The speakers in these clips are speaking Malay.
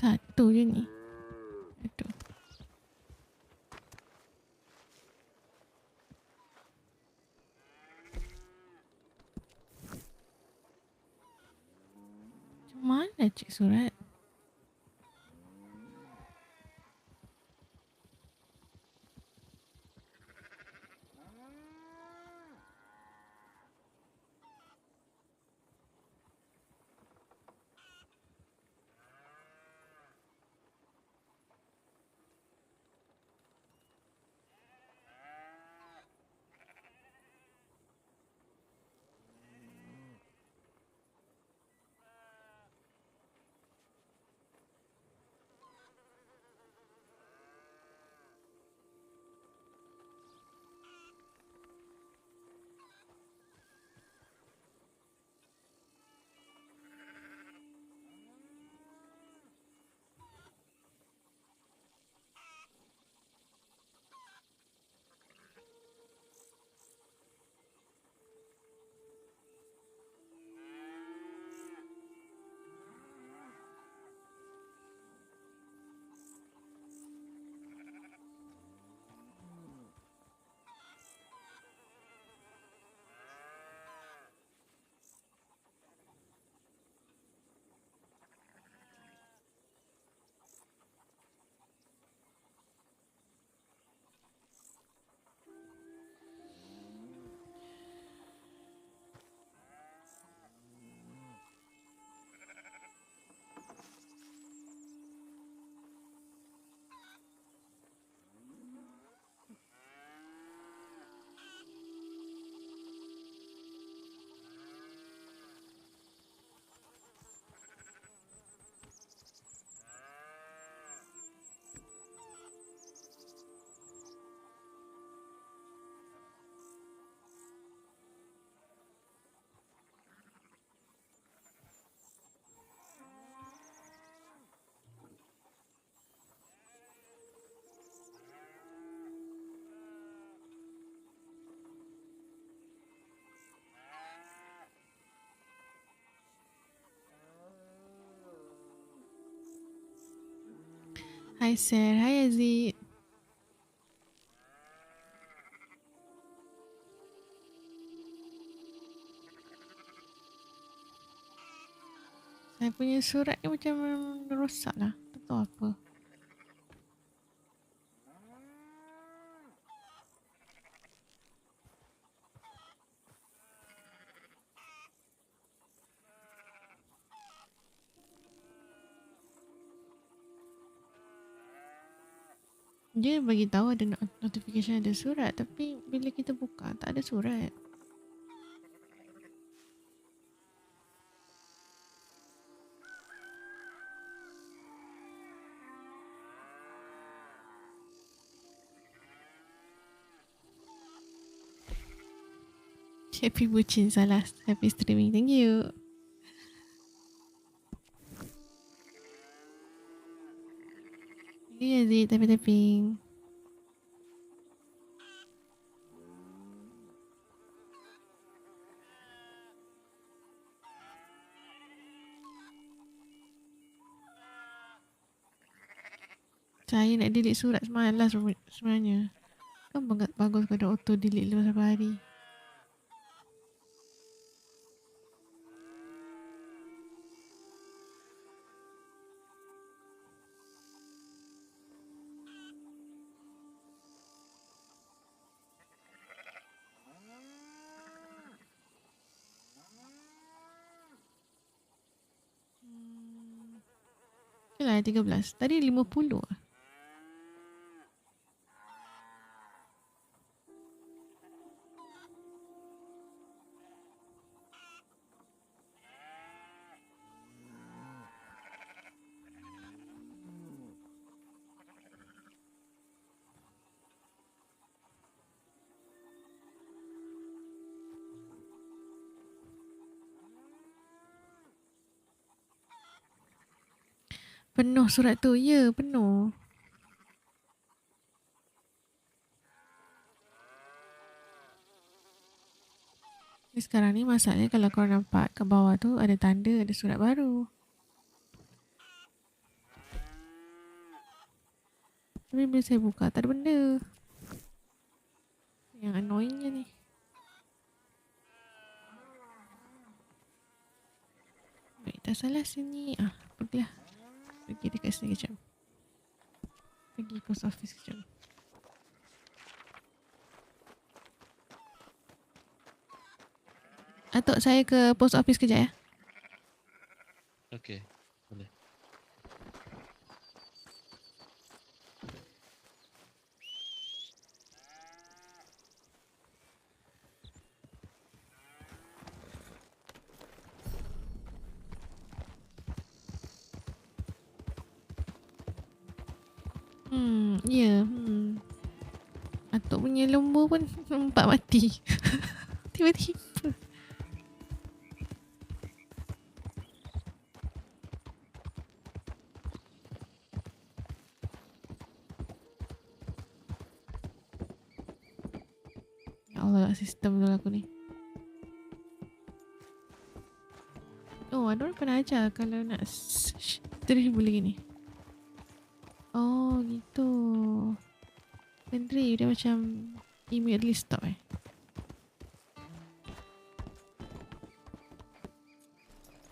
Satu je ni. Satu. Macam mana cik surat? Hai Sir, hai Aziz. Saya punya surat ni macam rosak lah. Tak tahu apa. Dia bagi tahu ada notification ada surat, tapi bila kita buka tak ada surat. Happy bucin salah. Happy streaming. Thank you. Ya Aziz, tapping-tapping. Saya nak delete surat semalas sebenarnya. Kan bagus kalau auto delete lepas berapa hari. Okay lah 13. Tadi 50 lah. Penuh surat tu. Ya, penuh. Sekarang ni masalahnya kalau korang nampak ke bawah tu ada tanda ada surat baru. Tapi bila saya buka tak ada benda. Yang annoyingnya ni. Baik, tak salah sini. Pergilah. Pergi dekat sini kejap. Pergi post office kejap. Atuk, saya ke post office kejap ya. Okey, boleh. Ya. Atuk punya lembu pun nampak mati. Tiba-tiba. Ya Allah, sistem dulu aku ni. Oh, ada orang pernah ajar kalau nak terus boleh gini. Oh, gitu. Pendri dia macam immediately stop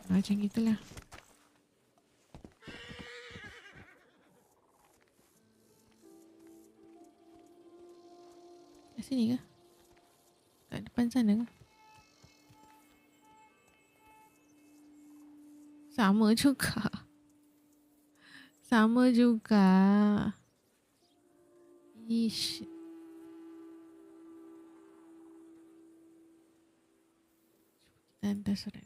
macam gitulah. Kat sini ke? Kat depan sana ke? Sama juga. Sama juga. Ish. Kita hantar surat.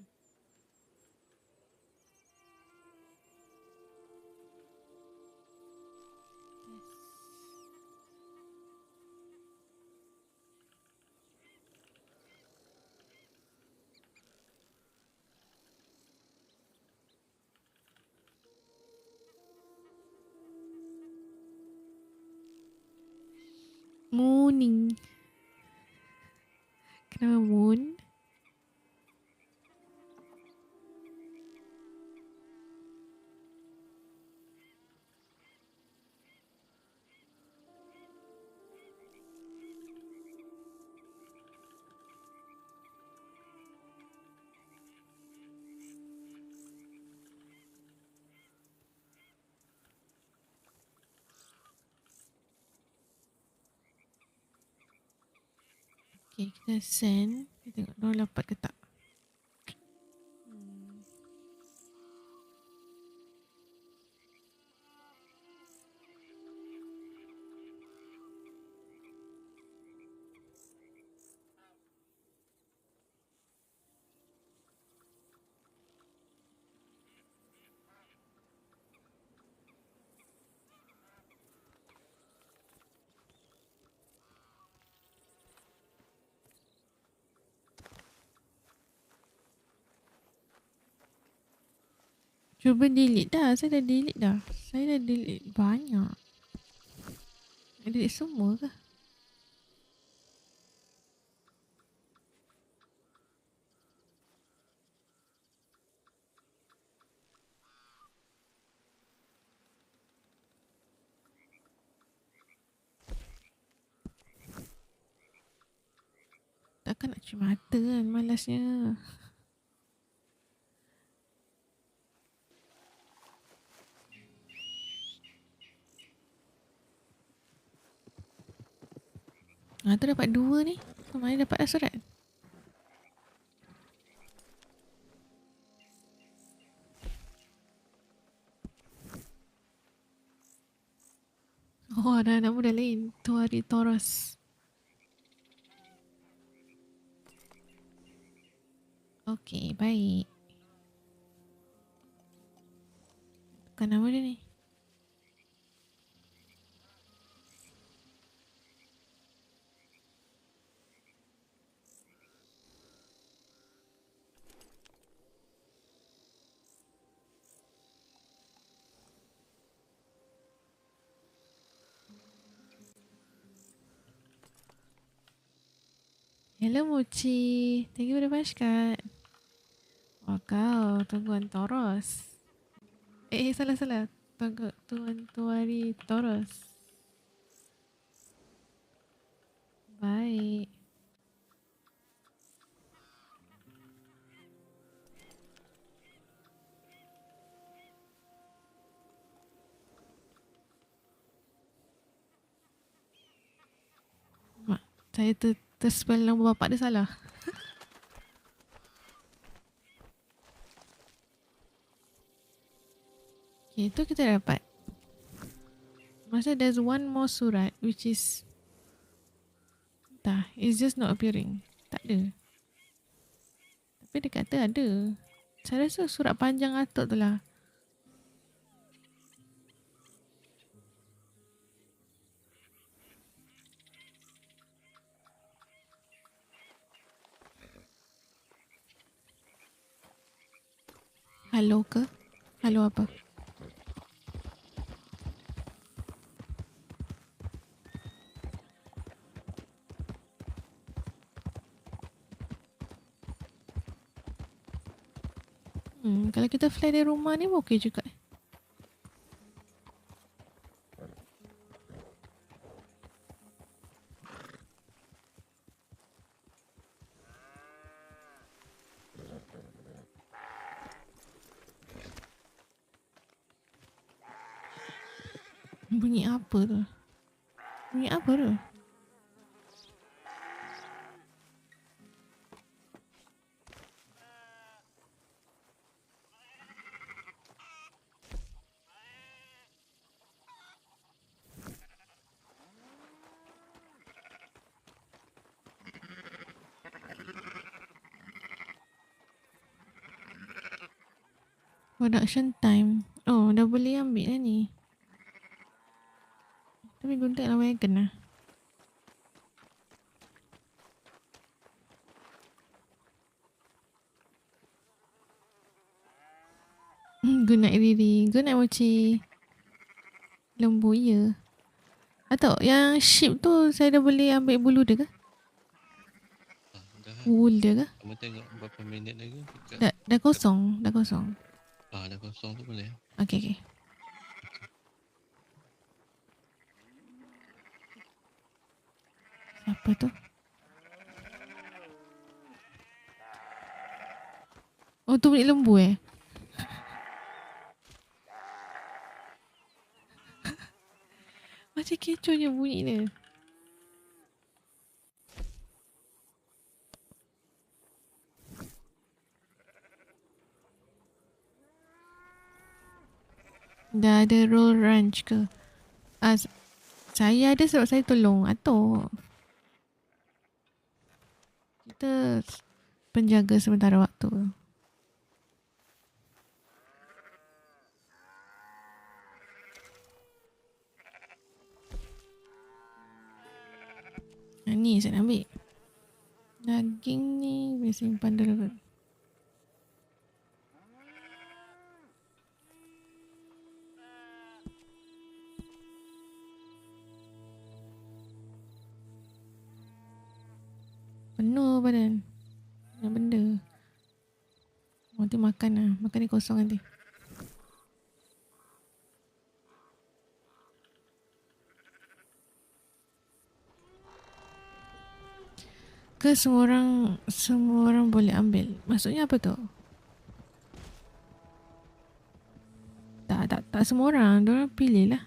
Mooning. Kenapa moon? Okay, kita send. Kita tengok diorang dapat ke tak. Cuba delete dah. Saya dah delete dah. Saya dah delete banyak. Delete semua ke? Takkan nak cuci mata kan. Malasnya. Tu dapat 2 ni. Mana dapat dah surat? Oh, dah nama dah lain. Tuari Toros. Okey, baik. Bukan nama dia ni. Hello Mochi. Thank you for the flashcard. Wah kau, Tuan Toros. Salah. Tuan Tuari Toros. Saya terspell nama bapak dia salah. Okay, itu kita dapat. Masa there's one more surat which is it's just not appearing. Tak ada. Tapi dia kata ada. Saya rasa surat panjang atuk tu lah. Halo ke? Halo apa? Kalau kita fly dari rumah ni okey juga. Bunyi apa tu? Bunyi apa tu? Production time. Oh, dah boleh ambil dah ni. Tapi gunting lah wagon lah. Good night Riri. Good night Mochi. Lembu ya. Atau yang sheep tu saya dah boleh ambil bulu dia ke? Wool dia ke? Kamu tengok berapa minit lagi? Dah kosong. Dah kosong. Dah kosong tu boleh. Okay. Siapa tu? Oh, tu bunyi lembu Macam kecoh je bunyi dia. Dah ada roll ranch ke? Saya ada sebab saya tolong Atok. Kita penjaga sementara waktu. Ni saya nak ambil. Daging ni boleh simpan dulu. Penuh badan. Banyak benda. Nanti makan lah. Makan ni kosong nanti. Ke semua orang boleh ambil. Maksudnya apa tu? Tak semua orang. Diorang pilih lah.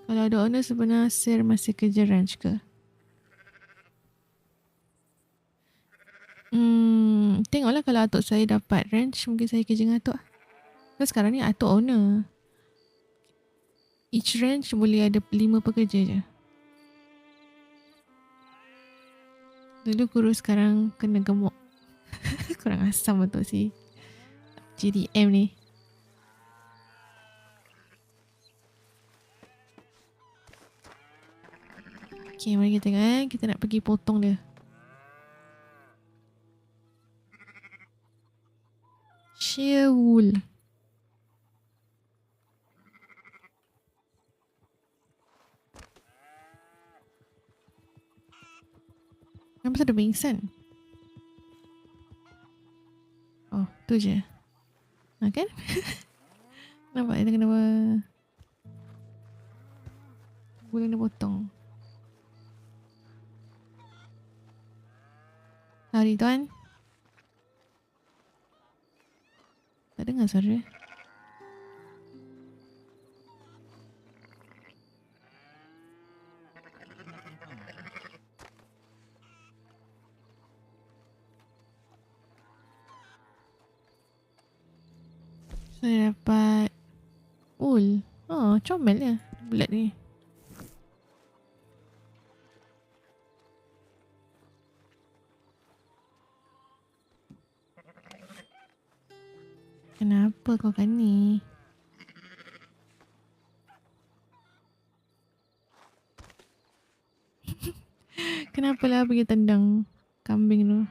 Kalau ada owner sebenarnya Sir masih kerja ranch ke? Tengoklah kalau atuk saya dapat ranch, mungkin saya kerja dengan atuk. Kan sekarang ni atuk owner. Each ranch boleh ada 5 pekerja je. Dulu kurus, sekarang kena gemuk. Kurang asam betul si GDM ni. Okay, mari kita tengok kita nak pergi potong dia. Sheer wool. Kenapa ada pingsan? Oh, tu je. Kan? Nampak dia kenapa bulan dia potong. Hari tuan. Tak dengar suara. Saya dapat wool. Oh, comel ya bulat ni. Kenapa kau kan ni? Kenapalah pergi tendang kambing tu?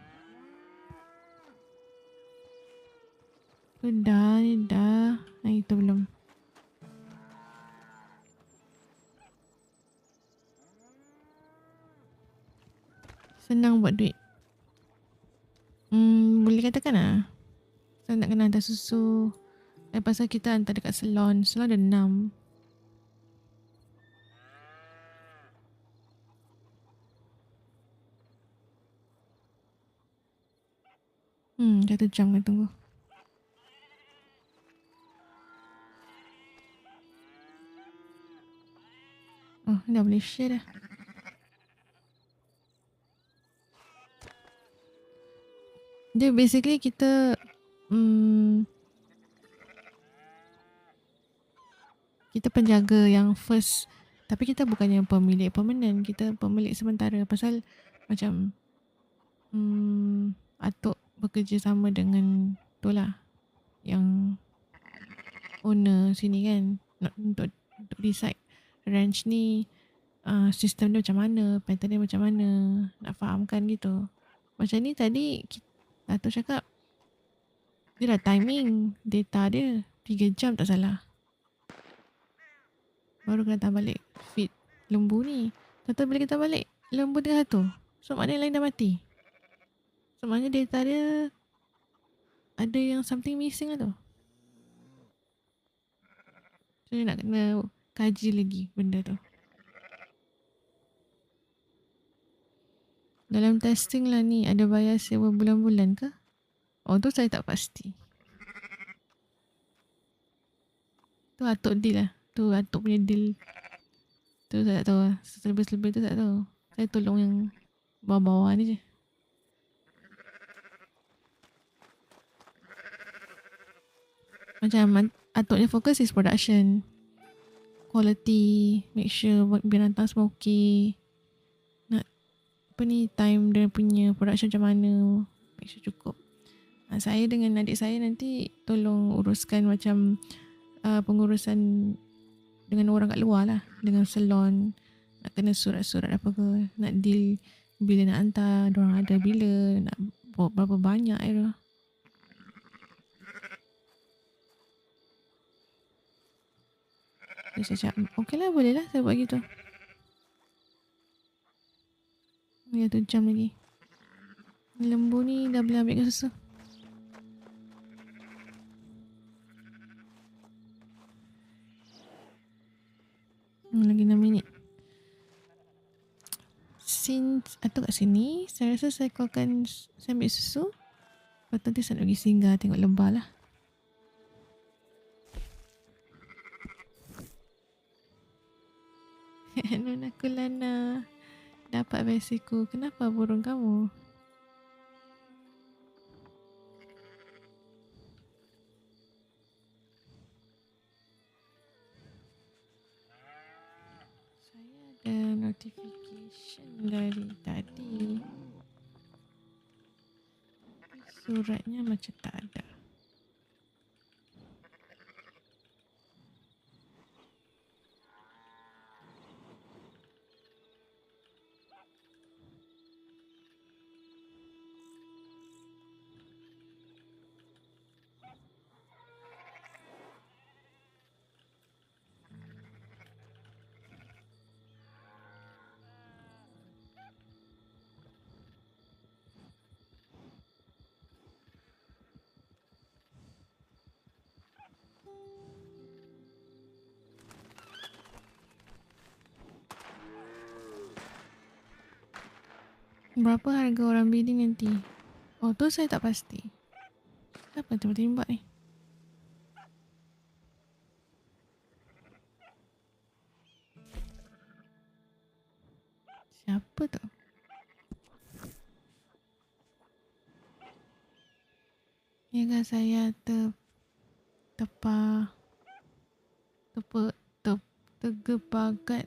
Dah ni dah. Itu belum. Senang buat duit. Boleh katakan lah. Saya nak kena hantar susu. Pasal kita hantar dekat salon. Salon ada 6. Dah 1 jam kena tunggu. Oh, dah boleh share dah. Dia basically kita kita penjaga yang first, tapi kita bukannya pemilik permanent, kita pemilik sementara. Pasal macam Atuk bekerja sama dengan tu lah, yang owner sini kan, untuk decide ranch ni sistem dia macam mana, pattern dia macam mana, nak fahamkan gitu. Macam ni tadi Datuk cakap dia dah timing data dia 3 jam tak salah. Baru kena datang balik feed lembu ni. Tahu bila kita balik lembu tengah satu. So maknanya lain dah mati. So maknanya data dia ada yang something missing lah tu. So dia nak kena kaji lagi benda tu. Dalam testing lah ni ada bayar sewa bulan-bulan ke? Oh tu saya tak pasti. Tu Atuk deal lah. Tu Atuk punya deal. Tu saya tak tahu lah. Selebih-selebih tu tak tahu. Saya tolong yang bawah-bawah ni je. Macam Atuknya fokus is production. Quality. Make sure binatang semua okay. Nak apa ni, time dia punya production macam mana. Make sure cukup. Saya dengan adik saya nanti tolong uruskan macam pengurusan dengan orang kat luar lah, dengan salon, nak kena surat-surat apa ke, nak deal bila nak hantar, diorang ada bila, nak bawa berapa banyak tu. Saya cakap okey lah, boleh lah saya buat gitu. Ya 1 jam lagi. Lembu ni dah boleh ambil ke susu. Lagi 6 minit. Since Atuk kat sini, saya rasa saya callkan, saya ambil susu. Lepas tu nanti saya nak pergi singgah tengok lebah lah. Nona Kulana, dapat besiku. Kenapa burung kamu? Ada notification dari tadi. Suratnya macam tak ada. Berapa harga orang bidding nanti? Oh tu saya tak pasti. Siapa tiba-tiba buat ni? Siapa tu? Ya kan saya tepar tergebagat.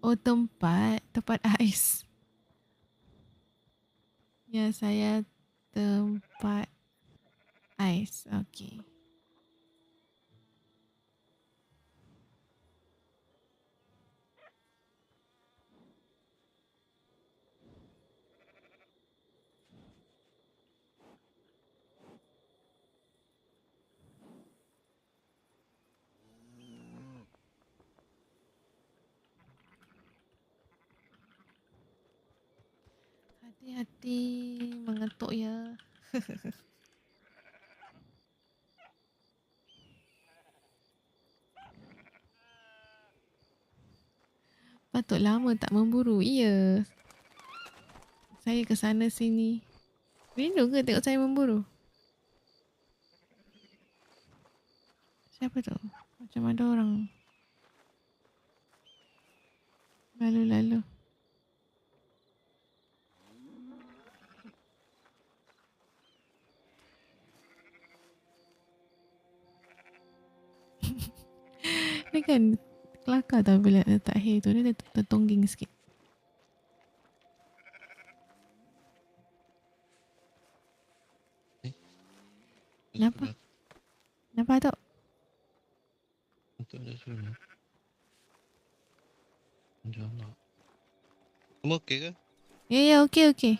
Oh, tempat ais. Ya, saya tempat ais. Okey. Hati-hati mengetuk ya. Patut lama tak memburu. Ya. Saya ke sana sini. Rindu ke tengok saya memburu? Siapa tu? Macam ada orang lalu-lalu. Dia kan kelakar tau bila letak hair tu. Dia tertongging sikit. Kenapa? Kenapa tu? Untuk ada suara. InsyaAllah. Kamu okey ke? Ya, okey. Okey.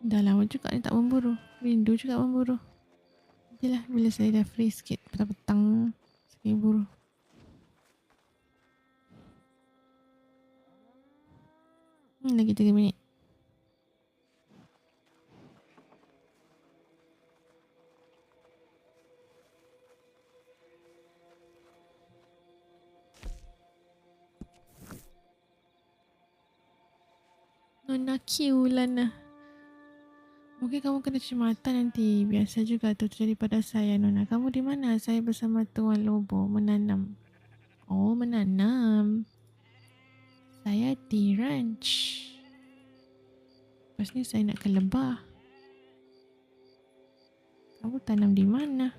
Dah lama juga ni tak memburu. Rindu juga memburu. Nantilah bila saya dah free sikit petang-petang saya buru. Lagi 3 minit. Nona Q Lana. Mungkin kamu kena cuci mata nanti. Biasa juga tu terjadi pada saya, Nona. Kamu di mana? Saya bersama Tuan Lobo menanam. Oh, menanam. Saya di ranch. Lepas ni saya nak ke lebah. Kamu tanam di mana?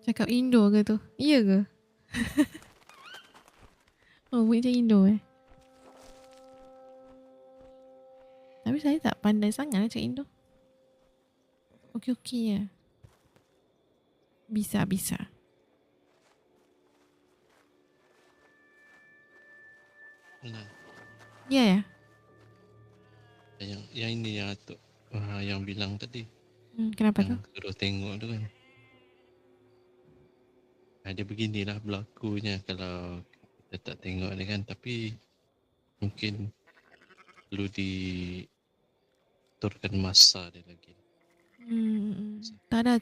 Cakap Indo ke tu? Iya ke? Oh, buat macam Indo Tapi saya tak pandai sangat nak cakap Indo. Okey-okey je. Bisa. Nah, Ya. yang ini yang Atuk yang bilang tadi. Kenapa tu? Yang suruh tengok tu kan. Dia beginilah berlakunya kalau kita tak tengok dia kan. Tapi mungkin perlu diturunkan masa dia lagi. Tak ada.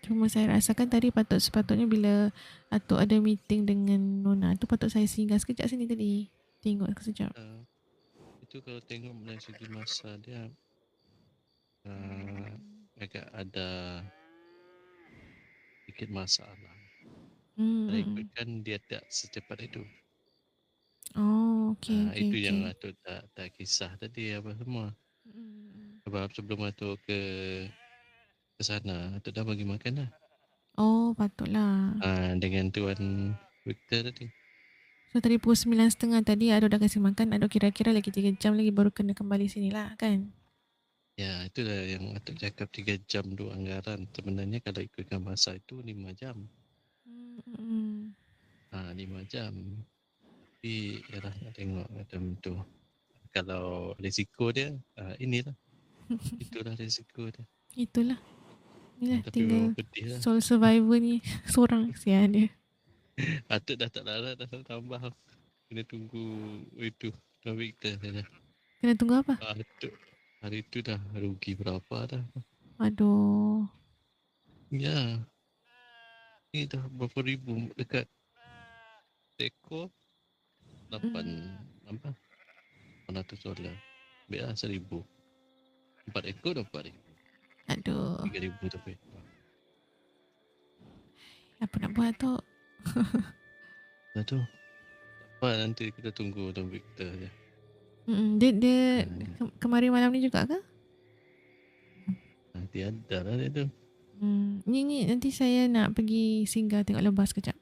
Cuma saya rasakan tadi sepatutnya bila Atuk ada meeting dengan Nona tu patut saya singgah sekejap sini tadi. Tengok sekejap. Itu kalau tengok dari segi masa dia agak ada sedikit masalah. Kalau ikutkan dia tak secepat itu. Oh, okey. Itu yang Atuk tak kisah tadi apa semua. Sebab sebelum Atuk ke sana, Atuk dah bagi makan dah. Oh, patutlah. Dengan Tuan Victor tadi. So tadi pukul 9.30 tadi Atuk dah kasih makan. Atuk kira-kira lagi 3 jam lagi baru kena kembali sini lah kan? Ya, itulah yang Atuk cakap 3 jam tu anggaran. Sebenarnya kalau ikutkan masa itu 5 jam. 5 jam. Tapi yalah nak tengok macam tu. Kalau risiko dia, inilah. Itulah risiko dia. Itulah. Inilah Tapi memang tinggal pedih lah. soul survivor ni. Seorang kesian dia. Atuk dah tak larat dah tambah. Kena tunggu itu. Topik kita saja. Kena tunggu apa? Atuk hari tu dah rugi berapa dah. Aduh. Ya. Ni dah berapa ribu dekat ekor. 8 $800. Ambil lah 1,000. 4 ekor dah 4,000. Aduh. 3,000 tapi. Apa nak buat tu? Dah tu. Apa nanti kita tunggu topik kita je. Dia kemarin malam ni juga ke? Nanti ada lah dia tu. Ni nanti saya nak pergi singgah tengok lebas kejap.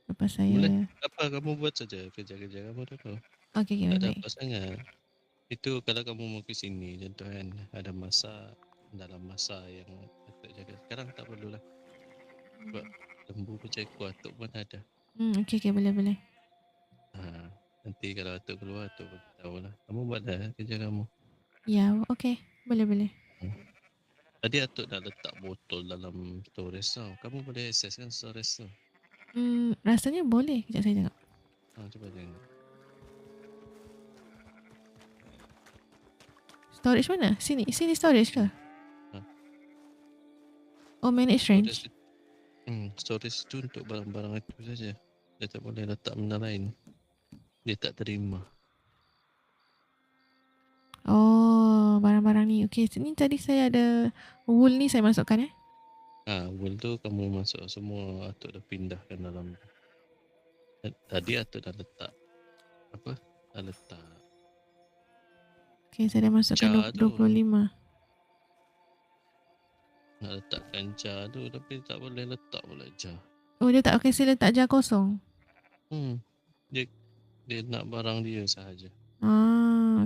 Lepas saya. Boleh. Apa kamu buat saja kerja-kerja kamu tu. Okay, Tak ada baik-baik. apa sangat. Itu kalau kamu mau ke sini contoh kan ada masa dalam masa yang Atuk jaga. Sekarang tak perlulah. Sebab lembu percaya Atuk pun ada. Okay, boleh. Nanti kalau Atuk keluar Atuk beritahu lah. Kamu buat dah kerja kamu. Ya, okay. Boleh. Tadi Atuk dah letak botol dalam storage tau. Kamu boleh access kan storage tu? Rasanya boleh. Kejap saya tengok. Cuba tengok. Storage mana? Sini storage ke? Oh, manage range. Storage tu untuk barang-barang itu saja. Dia tak boleh letak benda lain. Dia tak terima. Oh, barang-barang ni. Okay, sini tadi saya ada wool ni saya masukkan Wool tu kamu masuk semua. Atuk dah pindahkan dalam. Tadi Atuk dah letak. Dah letak. Okay, saya dah masukkan 25. Nak letakkan jar tu tapi tak boleh letak pula jar. Oh, dia tak kasi letak jar kosong? Dia nak barang dia sahaja.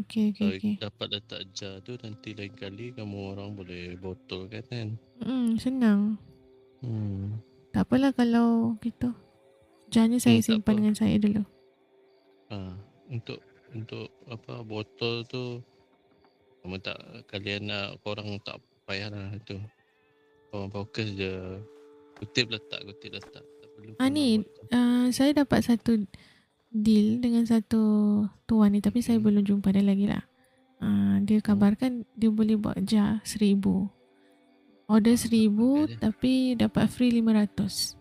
Okay. Dapat letak jar tu nanti lain kali kamu orang boleh botolkan kan. Senang. Tak apalah kalau gitu. Jarnya saya simpan dengan saya dulu. Untuk apa botol tu kamu tak kalian nak korang tak payahlah itu. Korang fokus je kutip letak. Tak perlu. Ni saya dapat satu deal dengan satu tuan ni tapi saya belum jumpa dia lagi lah. Dia kabarkan dia boleh buat jar 1,000. Order 1,000 tapi dapat free 500.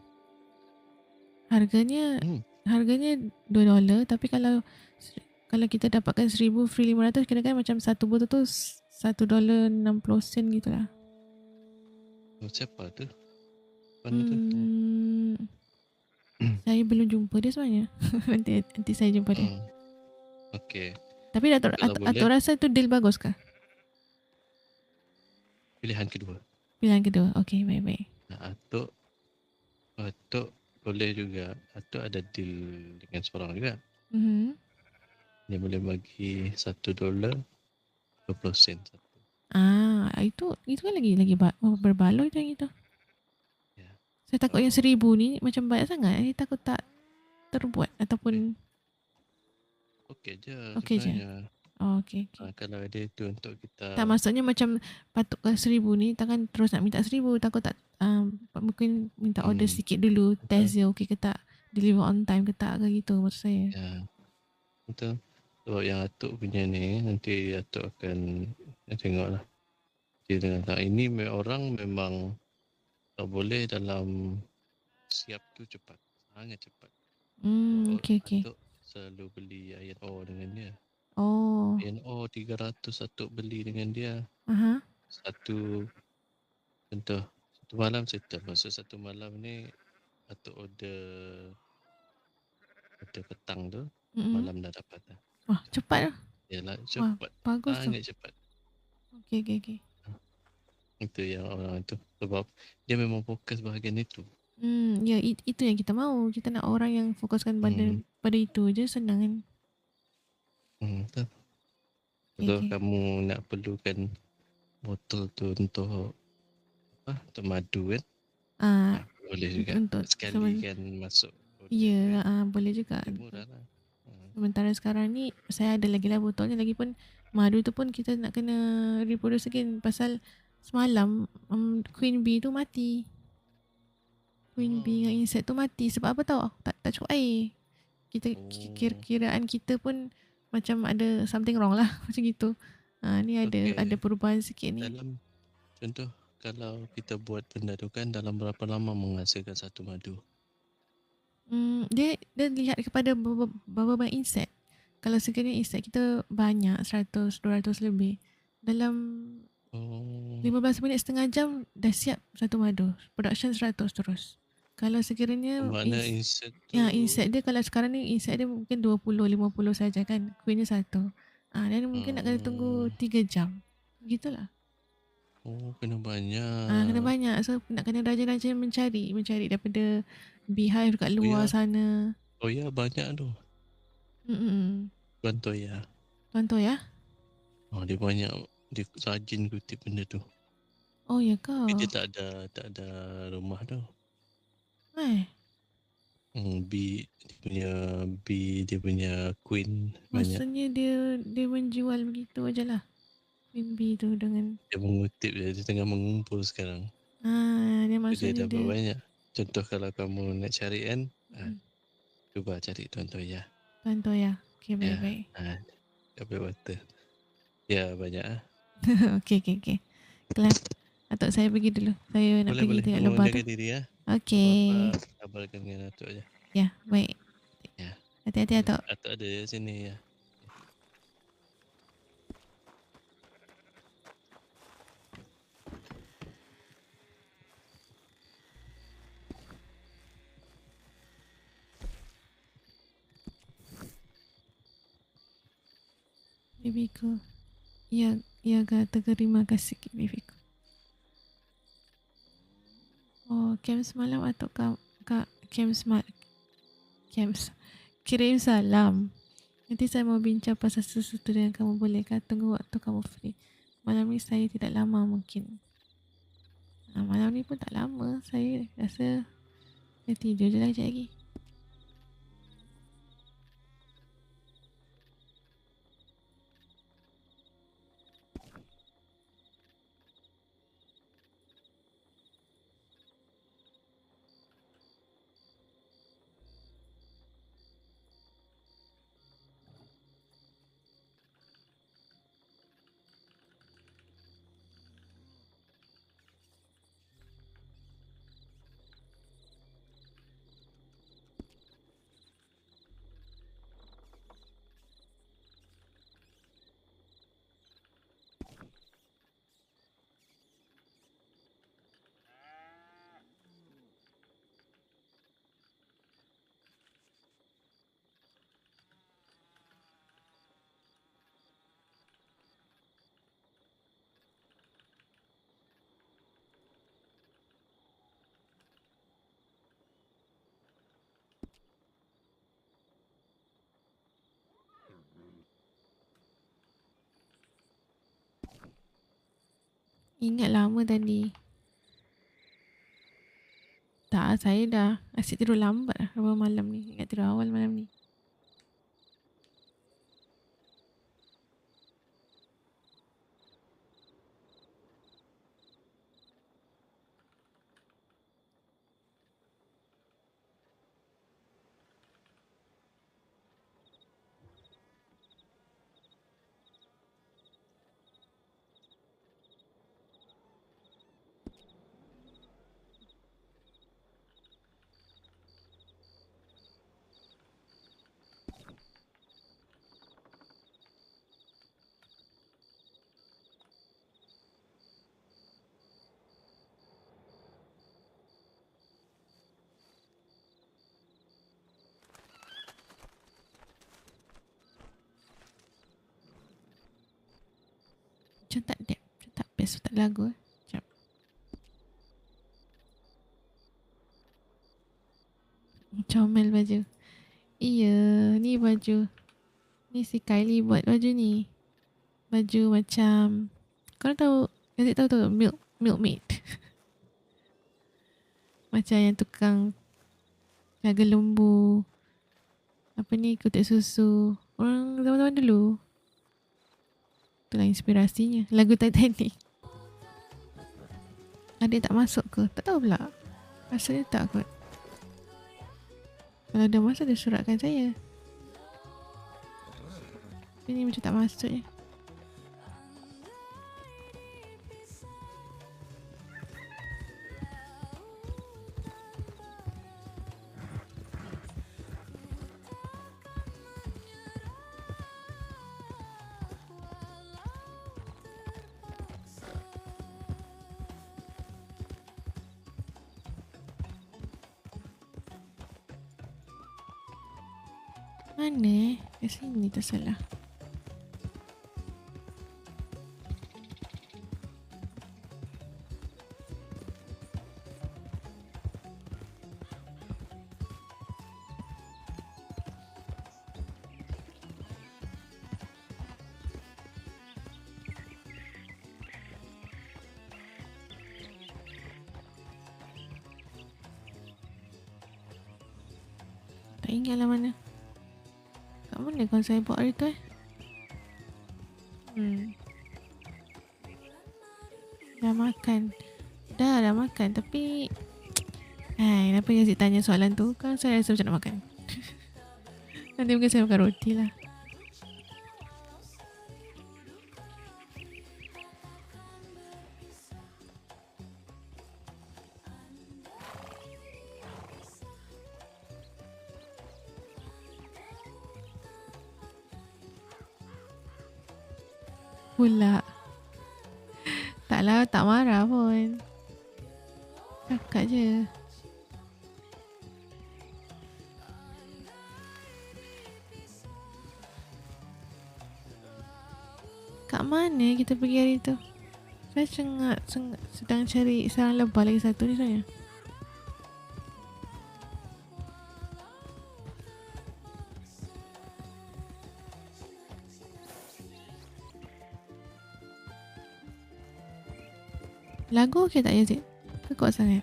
Harganya $2 tapi kalau kita dapatkan 1,000 free 500 kira kan macam satu botol tu $1.60 gitulah. Siapa tu? Saya belum jumpa dia sebenarnya. nanti saya jumpa dia. Okay. Tapi Atuk rasa tu deal bagus ke? Pilihan kedua. Okay, baik-baik. Atuk boleh juga. Atuk ada deal dengan seorang juga. Dia boleh bagi $1.20 satu. Itu kan lagi berbaloi macam itu. Ya. Saya takut yang 1,000 ni macam banyak sangat. Saya takut tak terbuat ataupun Okey je sebenarnya. Okay. Kalau ada itu untuk kita. Tak, maksudnya macam patut 1,000 ni takkan terus nak minta 1,000. Takut tak mungkin minta order sikit dulu. Test je okey ke tak. Deliver on time ke tak ke gitu maksud saya. Ya. Betul. Sebab yang Atuk punya ni nanti Atuk akan tengoklah. Dia dengan ini orang memang tak boleh dalam siap tu cepat. Sangat cepat. Okay. Atuk selalu beli iron ore dengan dia. Iron ore 300 Atuk beli dengan dia. Satu malam settle. Maksud satu malam ni Atuk order petang tu. Malam dah dapat dah. Wah, cepat lah. Yalah, cepat. Bagus tu. Sangat cepat. Okay. Itu yang orang tu. Sebab dia memang fokus bahagian itu. Ya, itu yang kita mahu. Kita nak orang yang fokuskan pada itu je, senang kan. Betul. Kalau kamu nak perlukan botol tu untuk madu kan. Boleh juga. Untuk sekali kan masuk. Ya, boleh juga. Murah lah. Sementara sekarang ni saya ada lagi lah botolnya. Lagipun madu tu pun kita nak kena reproduce again pasal semalam queen bee tu mati. Queen bee dengan Oh. insect tu mati. Sebab apa tahu? Tak cukup air. Kita kiraan kita pun macam ada something wrong lah. Macam gitu. Ni ada perubahan sikit ni. Dalam contoh, kalau kita buat benda tu kan, dalam berapa lama menghasilkan satu madu? Dia lihat kepada berapa banyak insect. Kalau sekiranya insect kita banyak, 100, 200 lebih, dalam 15 minit, setengah jam dah siap satu madu. Production 100 terus. Kalau sekiranya Makna insect tu, insect dia, kalau sekarang ni insect dia mungkin 20, 50 saja kan. Queen dia satu. Dan mungkin nak kena tunggu 3 jam. Begitulah. kena banyak. Kena banyak. So nak kena rajin-rajin mencari daripada beehive kat luar sana. Oh ya, banyak tu. Tuan Toya. Tuan Toya? Dia banyak, dia rajin kutip benda tu. Oh ya ke? Tapi dia tak ada rumah tu. Dia punya queen banyak. Maksudnya dia menjual begitu aja lah. Queen bee tu dengan dia mengutip dia tengah mengumpul sekarang. Dia maksudnya dia dapat banyak. Contoh kalau kamu nak cari kan, cuba cari Tuan Toya. Tuan Toya. Okay, baik-baik. Dapat water. Ya, banyak ah. Okay. Kelas. Atuk saya pergi dulu. Saya nak pergi tengok lebah tu. Jaga diri ya. Okay. Kabarkan dengan Atuk aja. Ya, baik. Ya. Hati-hati Atuk. Atuk ada sini ya. Bibiku. Ya kata terima kasih bibiku. Oh, camp semalam atau kak camp kirim salam. Nanti saya mau bincang pasal sesuatu yang kamu bolehkah tunggu waktu kamu free. Malam ni saya tidak lama mungkin. Malam ni pun tak lama. Saya rasa saya tidur je lah sekejap lagi. Ingat lama tadi. Tak, saya dah asyik tidur lambat lah malam ni. Ingat tidur awal malam ni. Macam tak best tak lagu. Sekejap. Comel baju. Iya, ni baju. Ni si Kylie buat baju ni. Baju macam, korang tahu, Adik tahu milkmaid. Macam yang tukang jaga lembu. Apa ni, kutip susu. Orang zaman-zaman dulu. Itulah inspirasinya. Lagu Titanic. adik tak masuk ke? Tak tahu pula. Rasanya tak kot. Kalau dia masuk, dia suratkan saya. Tapi ni macam tak masuk je. Mana? Kat sini tak salah. Tak ingat lah mana. Kat mana kawan saya buat hari tu Dah makan. Dah makan. Tapi kenapa dia asyik tanya soalan tu? Kan saya rasa macam nak makan. Nanti mungkin saya makan roti lah. Pula. Taklah, tak marah pun. Cakap je. Kat mana kita pergi hari tu? Saya sedang cari sarang lebah lagi satu ni sebenarnya. Lagu okey tak Yazid? Ke kuat sangat?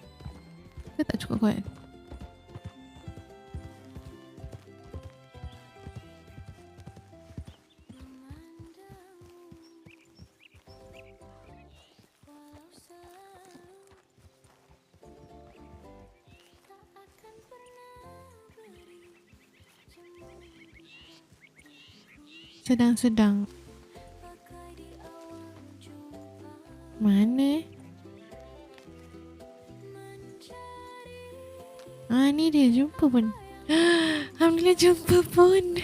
Ke tak cukup kuat? Sedang-sedang. Mana? Ni dia jumpa pun. Alhamdulillah jumpa pun.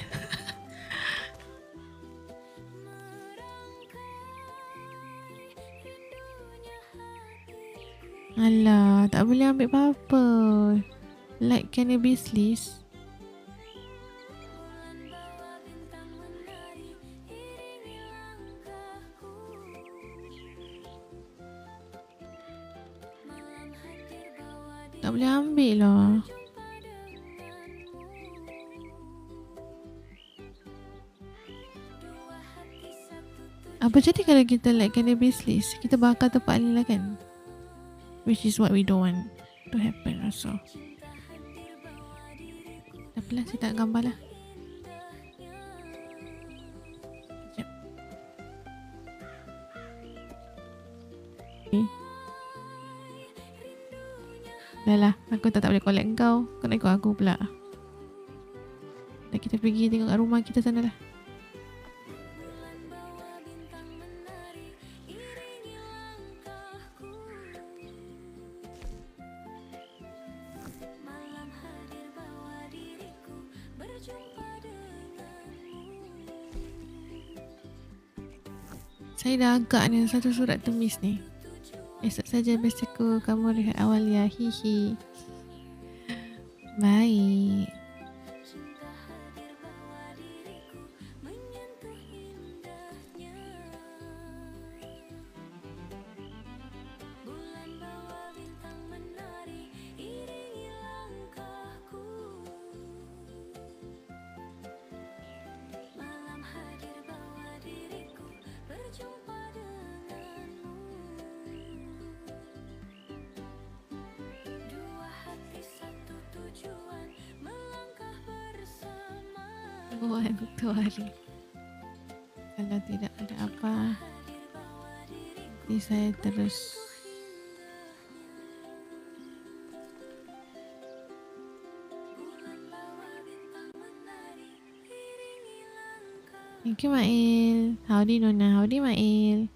Alah, tak boleh ambil apa-apa. Like cannabis list. Tak boleh ambil lah. Apa jadi kalau kita like cannabis list? Kita bakar tempat ni lah kan? Which is what we don't want to happen also. Tapi lah, saya tak gambar lah. Sekejap. Dah lah, aku tak boleh collect kau. Kau nak ikut aku pula. Dah, kita pergi tengok kat rumah kita sana lah. Saya dah agak ni satu surat tumis ni. Esok saja bersiko kamu rehat awal ya. Hihi. Baik. Buat untuk hari. Kalau tidak ada apa, nanti saya terus Thank you, Mail. Howdy, Nona. Howdy, Mail.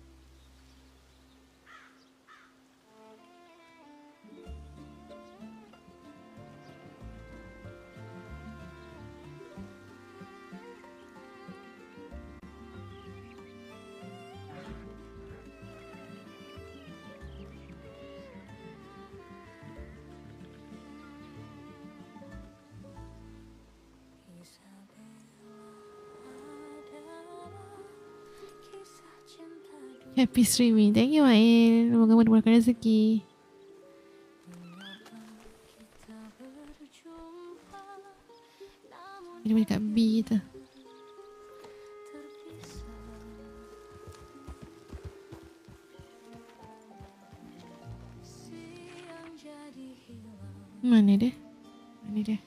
Happy streaming. Thank you, Mail. Semoga mendapatkan rezeki. Ini dekat B tu. Mana dia? Mana dia?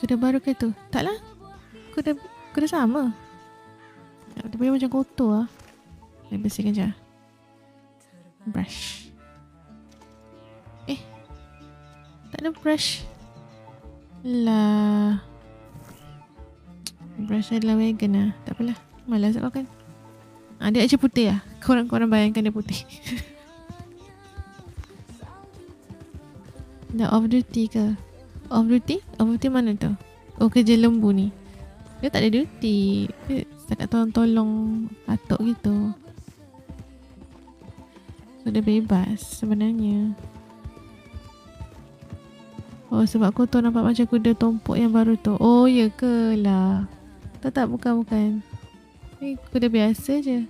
Kuda baru ke tu? Taklah. Kuda sama. Tapi dia macam kotor lah. Saya bersihkan je. Brush. Tak ada brush. Lah. Brush adalah vegan lah. Tak apalah. Malas nak makan. Dia macam putih lah. Korang bayangkan dia putih. Dah off duty ke? Off duty? Off duty mana tu? Oh, kerja lembu ni. Dia tak ada duty. Dia setakat tolong-tolong atuk gitu. So, dia bebas sebenarnya. Oh, sebab kotor nampak macam kuda tompok yang baru tu. Oh, ya ke lah. Tak, bukan. Ni kuda biasa je.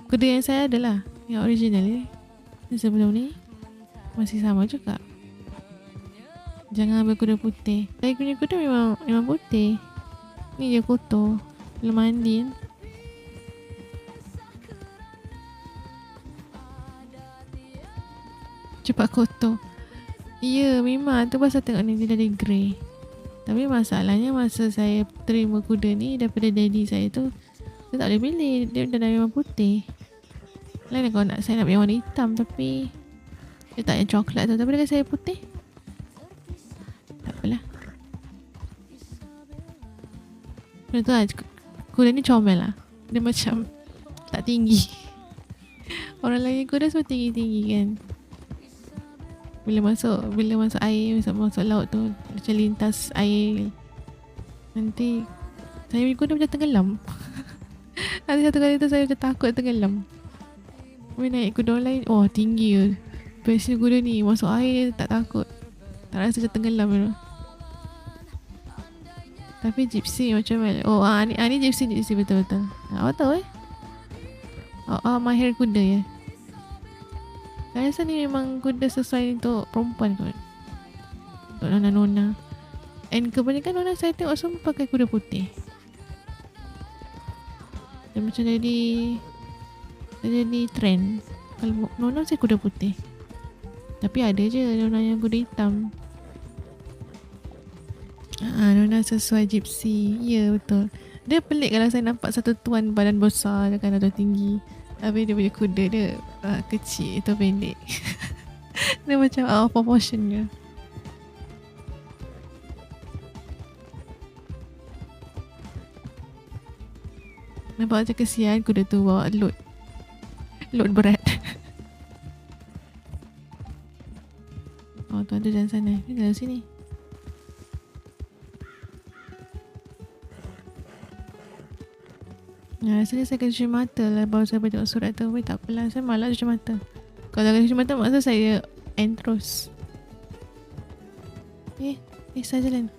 Kuda yang saya adalah. Yang original ni. Yang sebelum ni masih sama juga. Jangan ambil kuda putih. Saya punya kuda memang putih. Ni dia kotor. Belum mandi kan. Cepat kotor. Ya, memang. Tu pasal tengok ni dia dari grey. Tapi masalahnya masa saya terima kuda ni daripada daddy saya tu, saya tak boleh pilih. Dia dah memang putih. Lain kalau saya nak yang warna hitam, tapi dia tak yang coklat tu. Tapi dia kata saya putih. Tak apalah. Benda tu lah, kuda ni comel lah. Dia macam tak tinggi. Orang lain kuda semua tinggi-tinggi kan. Bila masuk air, masuk laut tu, macam lintas air. Nanti saya punya kuda macam tenggelam. Nanti satu kali tu saya macam takut tenggelam. Bila naik kuda orang lain, oh tinggi ke. Biasanya kuda ni masuk air tak takut. Tak rasa macam tenggelam tu. Tapi gypsy macam mana? Oh, ni gypsy betul-betul. Awak tahu mahir kuda ya. Saya rasa ni memang kuda sesuai untuk perempuan kot. Untuk nona-nona. And kebanyakan nona saya tengok semua pakai kuda putih. Dia macam jadi trend. Kalau nona saya kuda putih. Tapi ada je nona yang kuda hitam. Nona sesuai gypsy. Ya, betul. Dia pelik kalau saya nampak satu tuan badan besar kan atau tinggi. Habis dia punya kuda dia kecil atau pendek. Dia macam out of proportion je. Nampak macam kesian kuda tu bawa load berat. Oh, tu ada dalam sana. Ni dalam sini. Rasanya saya kena cuci mata lah baru saya baca surat tu. Tapi tak apalah, saya malas cuci mata. Kalau kena cuci mata maksud saya end terus. Saya jalan.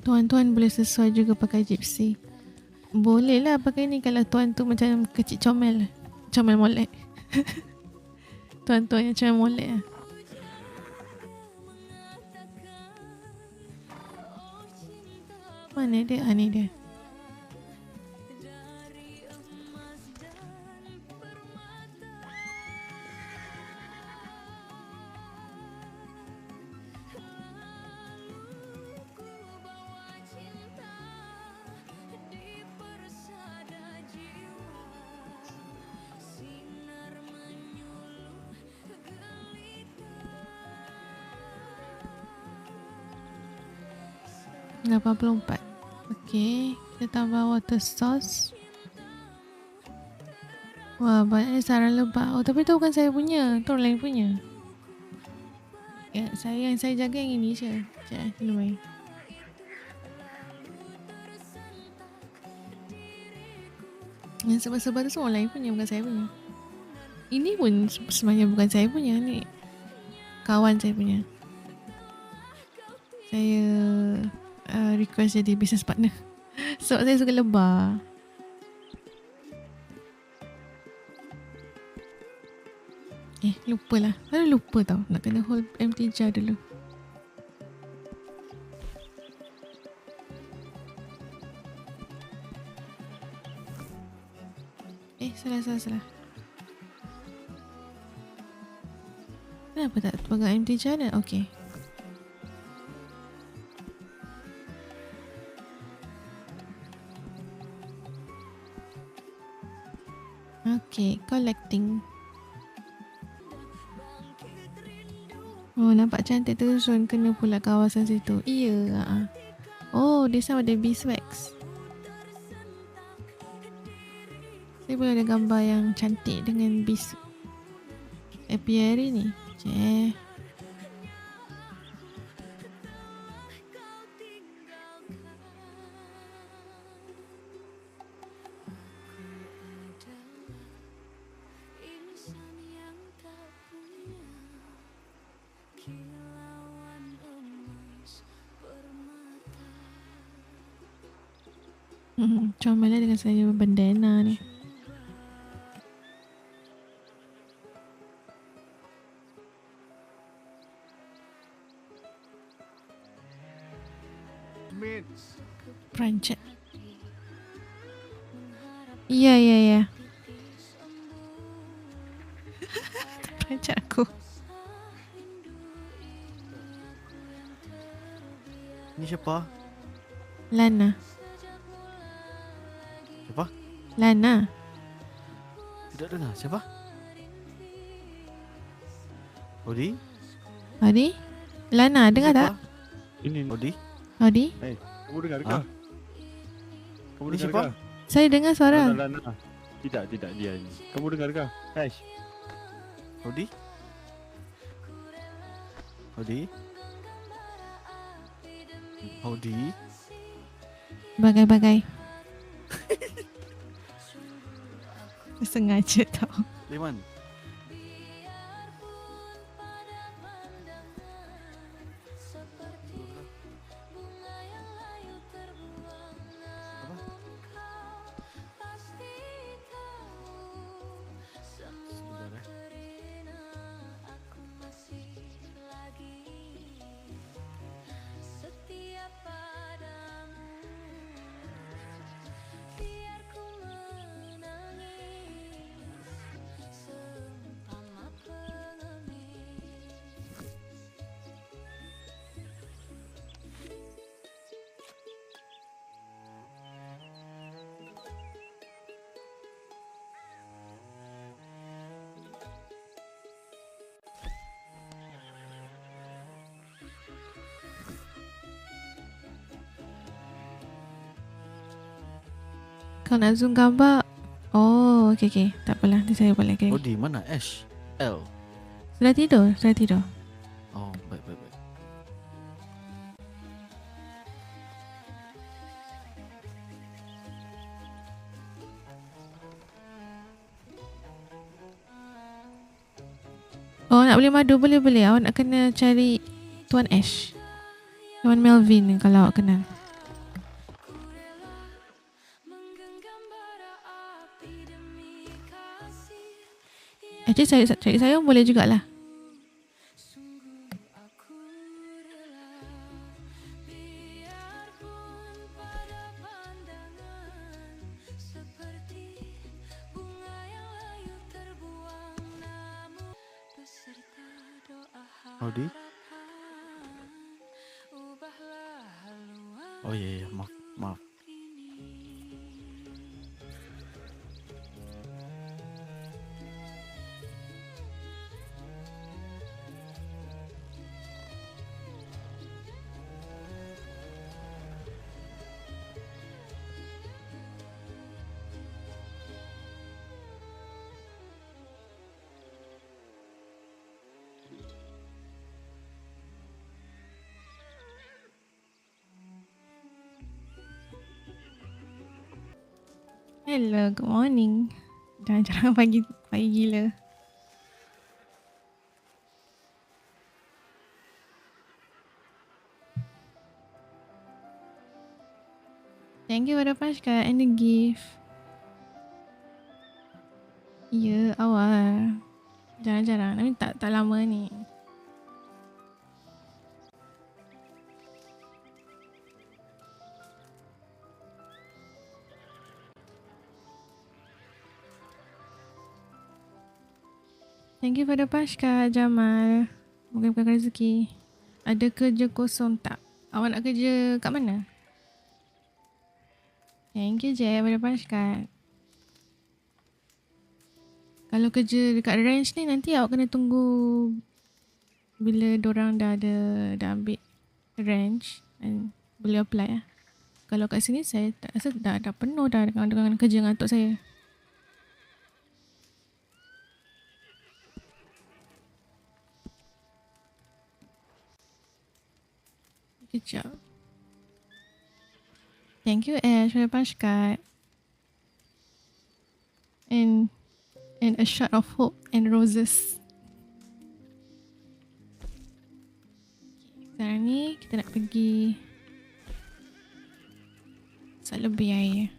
Tuan-tuan boleh sesuai juga pakai gypsy. Boleh lah pakai ni kalau tuan tu macam kecil comel. Comel molek. Tuan-tuan yang comel molek lah. Mana dia? Ni dia. $84. Okey, kita tambah water sauce. Wah, banyak saran lebah. Oh, tapi tu bukan saya punya. Tu orang lain punya. Ya, yang saya jaga yang ini je. Sekejap, anyway. Yang sebab-sebab tu semua orang lain punya, bukan saya punya. Ini pun sebenarnya bukan saya punya. Ni kawan saya punya. Saya request jadi business partner. Sebab saya suka lebah. Lupalah. Saya lupa tau. Nak kena hold empty jar dulu. Salah. Kenapa tak pegang empty jar dah? Okay. Okay, collecting. Oh, nampak cantik tersun kena pula kawasan situ. Iya. Oh, dia sama ada beeswax. Saya boleh ada gambar yang cantik dengan bees apiary ni. Cek. Comelnya dengan saya bandana ni. Perancet. Ya. Perancet aku. Ni siapa? Lana. Siapa? Lana. Tidak dengar. Siapa? Odi? Lana, dengar siapa? tak? Ini Odi? Kamu dengar ke? Ha? Kamu Ini dengar siapa? ke? Saya dengar suara. Lana. Tidak dia ini. Kamu dengar ke? Aish. Odi? Bagai-bagai. Sengaja tau. Leman. Kalau nak zoom gambar. Oh, okay. Tak apalah. Nanti saya buat lagi. Odi mana? Ash. L. Sudah tidur. Oh, baik. Oh, nak beli madu boleh. Awak nak kena cari Tuan Ash. Tuan Melvin kalau awak kenal. Actually cari saya boleh jugalah. Audi? Oh ya, ya, maaf. Hello, good morning. Jangan pagi gila. Thank you for the Pashka and the gift. Ya, awal. Jarang-jarang. Tapi tak lama ni. Thank you for the Pashka, Jamal. Moga berkah rezeki. Ada kerja kosong tak? Awak nak kerja kat mana? Thank you, Jay, for the Pashka. Kalau kerja dekat ranch ni, nanti awak kena tunggu bila dorang dah ambil ranch and boleh apply lah. Kalau kat sini saya tak rasa dah penuh dah dengan kerja ngantuk saya. Good job. Thank you, Ash, for the Pashka. And a shot of hope and roses. Sekarang ni kita nak pergi lebih air.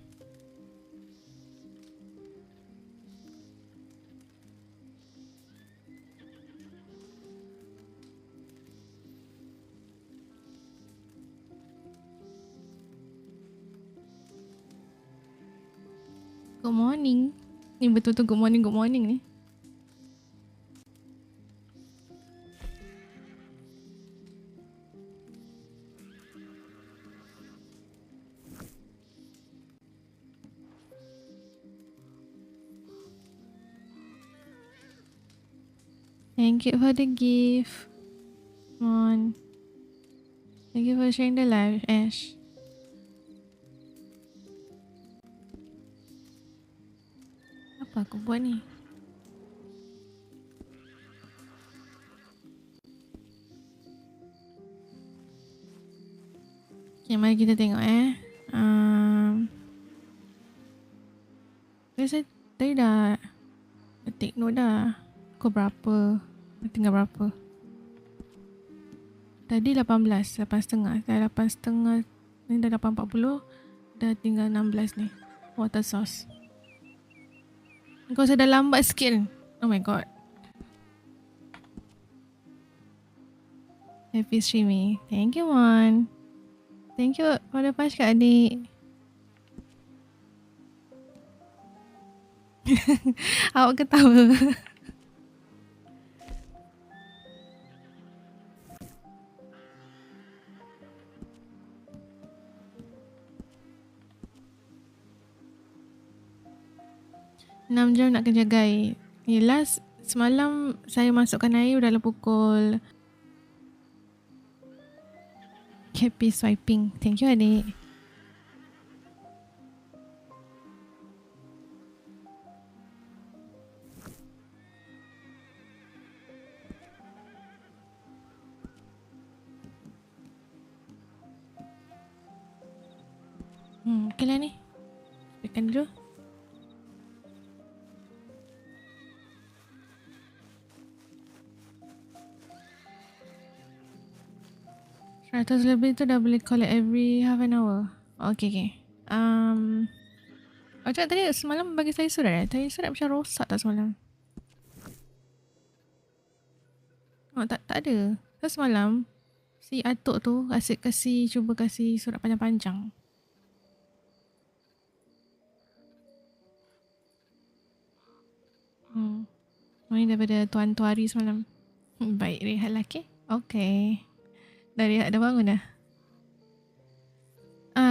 Good morning. Ni betul-betul good morning ni. Thank you for the gift. Come on. Thank you for sharing the live, Ash. Apa aku buat ni? Okay, mari kita tengok saya tadi dah take note dah. Kau berapa? Tinggal berapa? Tadi 18.30. Dah 8.30. Ni dah 8.40. Dah tinggal 16 ni. Water sauce. Kau saya dah lambat sikit. Oh my god. Happy streaming. Thank you, Mon. Thank you for the Pashka, adik. Awak ketawa. Enam jam nak kerja guide. Yelah, semalam saya masukkan air dalam pukul. Happy swiping. Thank you, adik. Okay lah ni. Tekan dulu. Ratus lebih tu dah boleh collect every half an hour. Okay. Macam tadi semalam bagi saya surat Tadi surat macam rosak tak semalam? Tak ada. Terus semalam si atuk tu asyik cuba kasih surat panjang-panjang. Ini daripada Tuan Tuari semalam. Baik, rehat lah, okay. Dah rehat, dah bangun dah?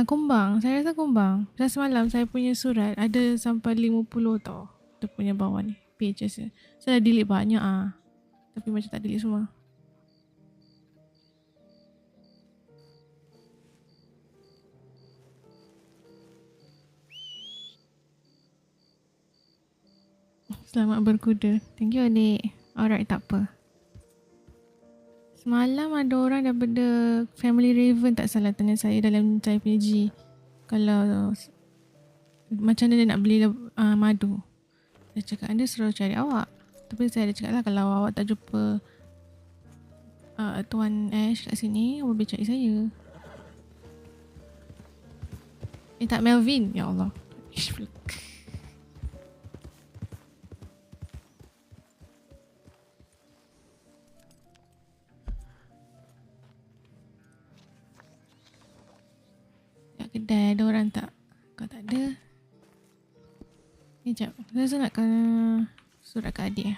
Kumbang. Saya rasa kumbang. Dah semalam saya punya surat ada sampai 50 tau. Dia punya bawah ni. Pages dia. Saya dah delete banyak tapi macam tak delete semua. Selamat berkuda. Thank you, adik. Alright, tak apa. Semalam ada orang daripada Family Raven tak salah tanya saya dalam saya punya G. Kalau macam mana dia nak beli madu. Dia cakap dia suruh cari awak. Tapi saya ada cakap lah kalau awak tak jumpa Tuan Ash kat sini, awak boleh cari saya. Tak Melvin. Ya Allah. Kat kedai ada orang tak? Kalau tak ada, sekejap. Saya nak kena surat kat adik.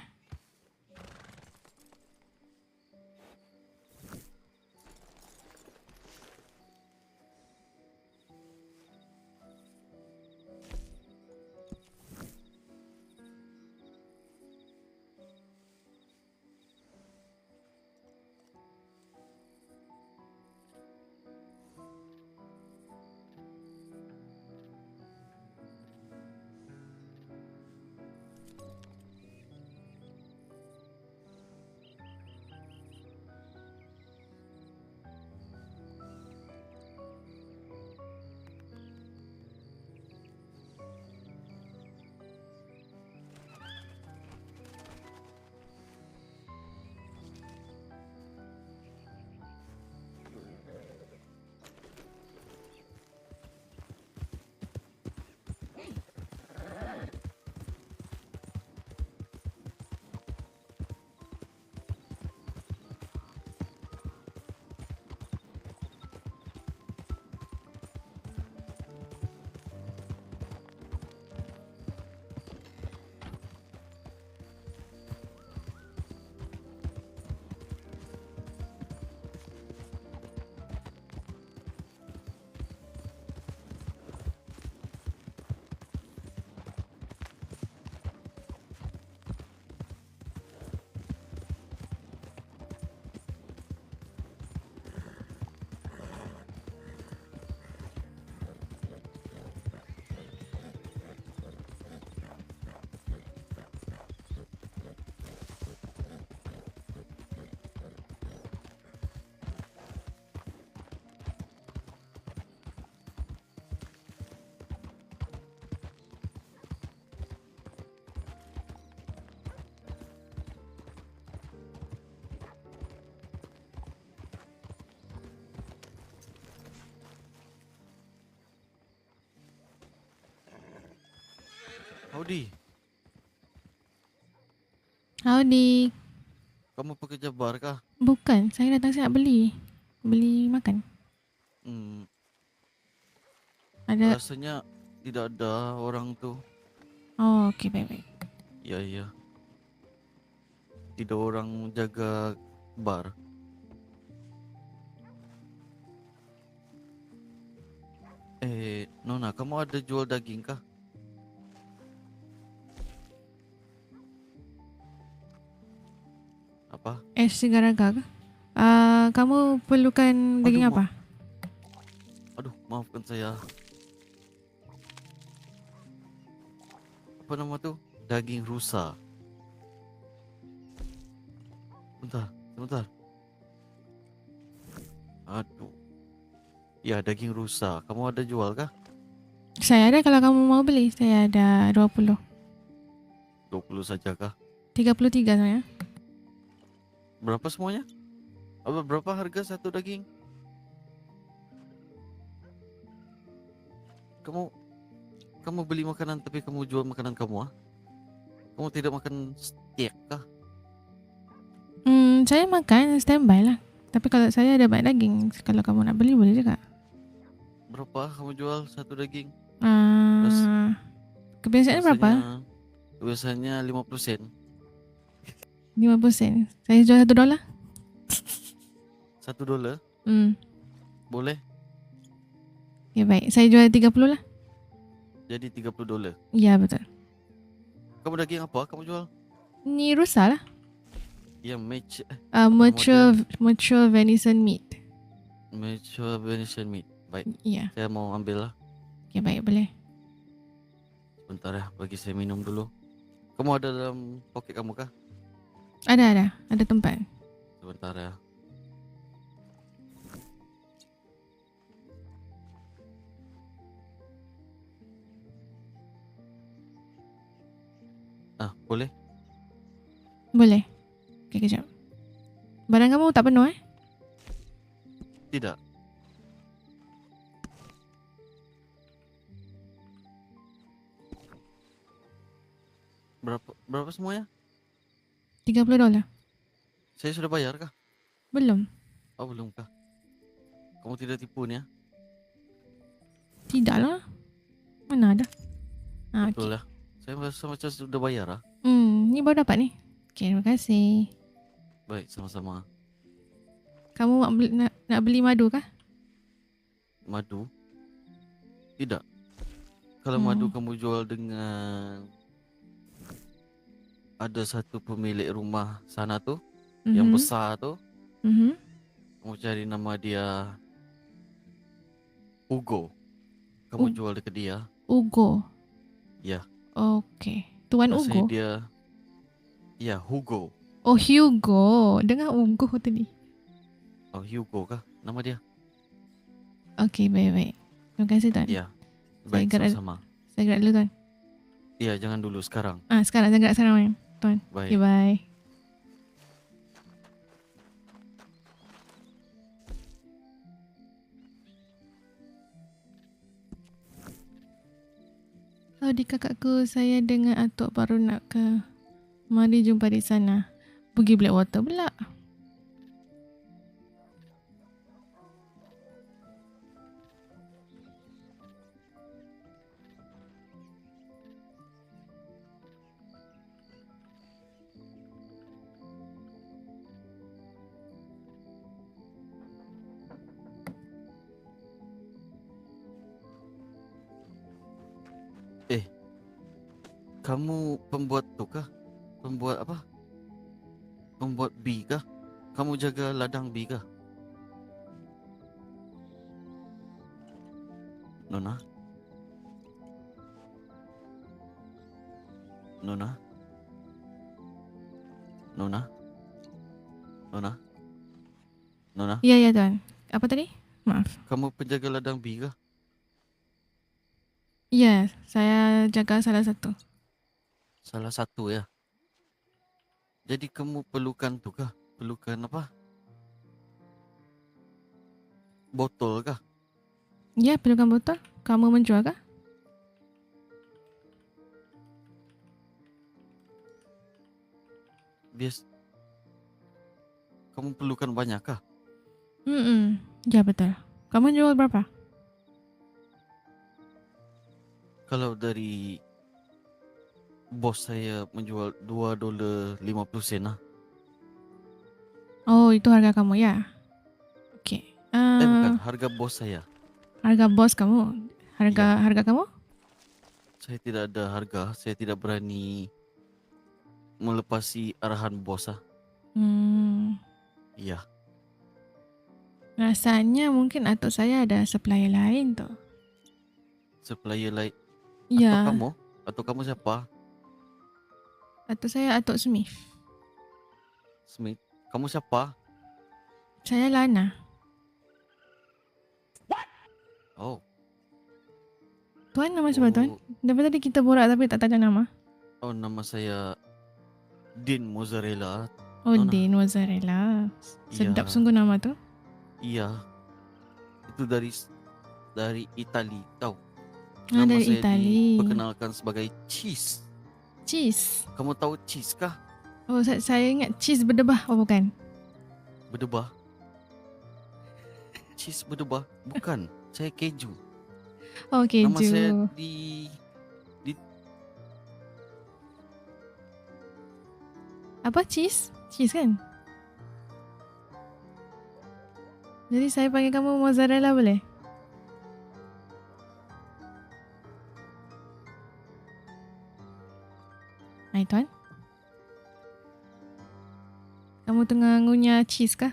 Howdy. Howdy. Kamu pekerja bar kah? Bukan, saya datang sini nak beli makan. Ada. Rasanya tidak ada orang tu. Oh, okey, baik-baik. Ya. Tidak orang jaga bar. Nona, kamu ada jual daging kah? Apa? Segaraga ke? Kamu perlukan daging apa? Aduh, maafkan saya. Apa nama tu? Daging rusa. Sebentar. Aduh. Ya, daging rusa. Kamu ada jual kah? Saya ada kalau kamu mau beli. Saya ada 20. 20 saja kah? 33 sebenarnya. Berapa semuanya? Berapa harga satu daging? Kamu beli makanan tapi kamu jual makanan kamu ah? Kamu tidak makan steak kah? Saya makan standby lah. Tapi kalau saya ada banyak daging, kalau kamu nak beli boleh juga. Berapa kamu jual satu daging? Kebiasaannya berapa? Biasanya 50 sen. 50 sen. Saya jual $1. $1? Boleh? Ya baik, saya jual 30 lah. Jadi $30. Ya betul. Kamu daging apa kamu jual? Ni rusa lah. Yang Mature venison meat. mature venison meat. Baik, Ya. saya mau ambil lah. Ya baik, boleh. Sebentar ya, bagi saya minum dulu. Kamu ada dalam poket kamu kah? Ada tempat. Sebentar ya. Boleh? Boleh. Okay, kejap. Barang kamu tak penuh Tidak. Berapa semuanya? $30. Saya sudah bayar kah? Belum. Oh, belum kah? Kamu tidak tipu ni ya? Tidak lah. Mana ada. Okay. Betul lah. Saya rasa macam sudah bayar lah. Ni baru dapat ni. Okay, terima kasih. Baik, sama-sama. Kamu nak beli madu kah? Madu? Tidak. Kalau madu kamu jual dengan ada satu pemilik rumah sana tu, yang besar tu, kamu cari nama dia Hugo. Kamu jual dekat dia. Hugo. Ya. Okay. Tuan Rasanya Hugo. dia. Ya, Hugo. Oh, Hugo. Dengar Hugo tadi. Oh, Hugo kah nama dia? Okay, baik-baik. Terima kasih tuan. Ya. Baik, sama-sama. Saya gerak dulu tuan. Ya, jangan dulu, sekarang. Sekarang saya gerak sekarang tuan. Baik. Okay, bye. Di kakakku, saya dengan atuk baru nak ke. Mari jumpa di sana. Pergi Blackwater pula. Kamu pembuat tu kah? Pembuat apa? Pembuat bee kah? Kamu jaga ladang bee kah? Nona? Nona? Nona? Nona? Nona? Ya tuan. Apa tadi? Maaf. Kamu penjaga ladang bee kah? Ya, saya jaga salah satu. Salah satu ya. Jadi kamu perlukan tu kah? Perlukan apa? Botol kah? Ya, perlukan botol. Kamu menjual kah? Kamu perlukan banyak kah? Ya, betul. Kamu jual berapa? Kalau dari bos saya menjual $2.50 lah. Oh, itu harga kamu ya? Okey. Bukan, harga bos saya. Harga bos kamu? Harga kamu? Saya tidak ada harga, saya tidak berani melepasi arahan bos lah. Ya. Rasanya mungkin atuk saya ada supplier lain tu. Supplier lain? Ya. Atau kamu siapa? Atuk saya Atuk Smith. Smith? Kamu siapa? Saya Lana. Oh. Tuan nama siapa tuan? Daripada tadi kita borak tapi tak tanya nama. Oh, nama saya Dean Mozzarella. Oh, Dean Mozzarella. Sedap sungguh nama tu. Iya. Itu dari Itali, tahu? Dari Nama saya Itali. diperkenalkan sebagai Cheese. Cheese. Kamu tahu cheese kah? Oh, saya ingat cheese berdebah. Oh, bukan. Berdebah. Cheese berdebah. Bukan. Saya keju. Oh, Nama saya keju. di Apa cheese? Cheese kan? Jadi saya panggil kamu mozzarella boleh? Hai tuan. Kamu tengah ngunyah cheese kah?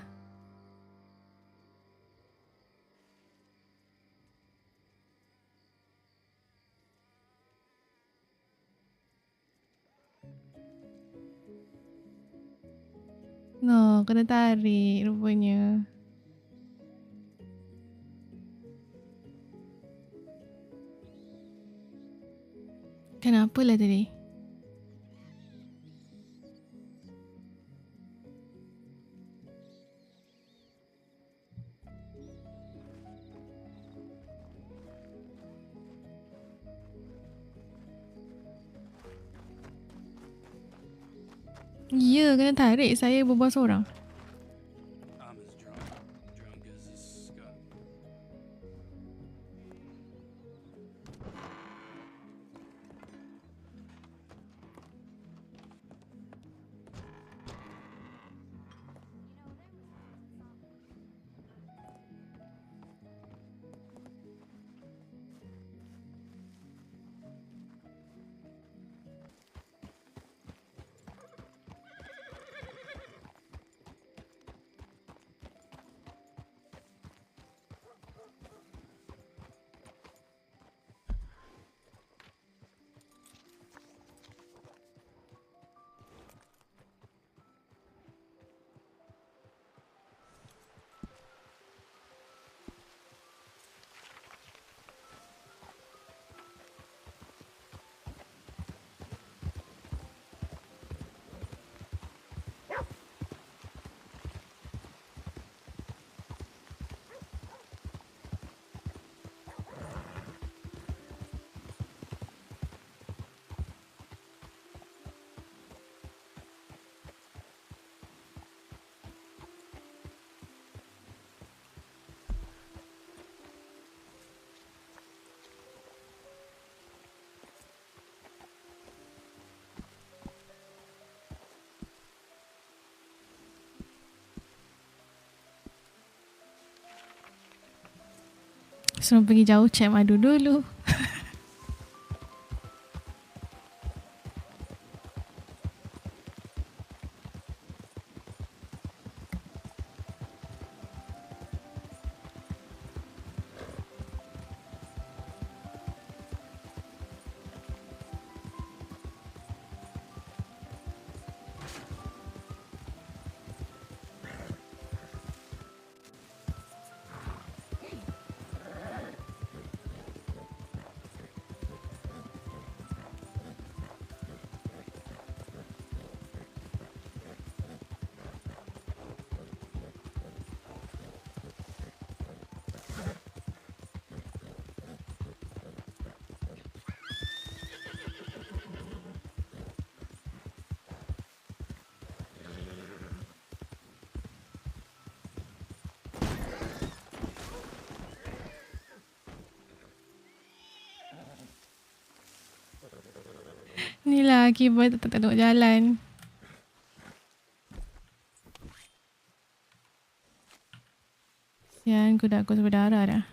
No, kena tarik rupanya. Kenapa lah tadi? Ya, kena tarik. Saya berbual seorang. I'm as drunk as a skunk. Suruh pergi jauh cek madu dulu. Inilah akibat tak tengok jalan. Sian, kuda aku berdarah dah.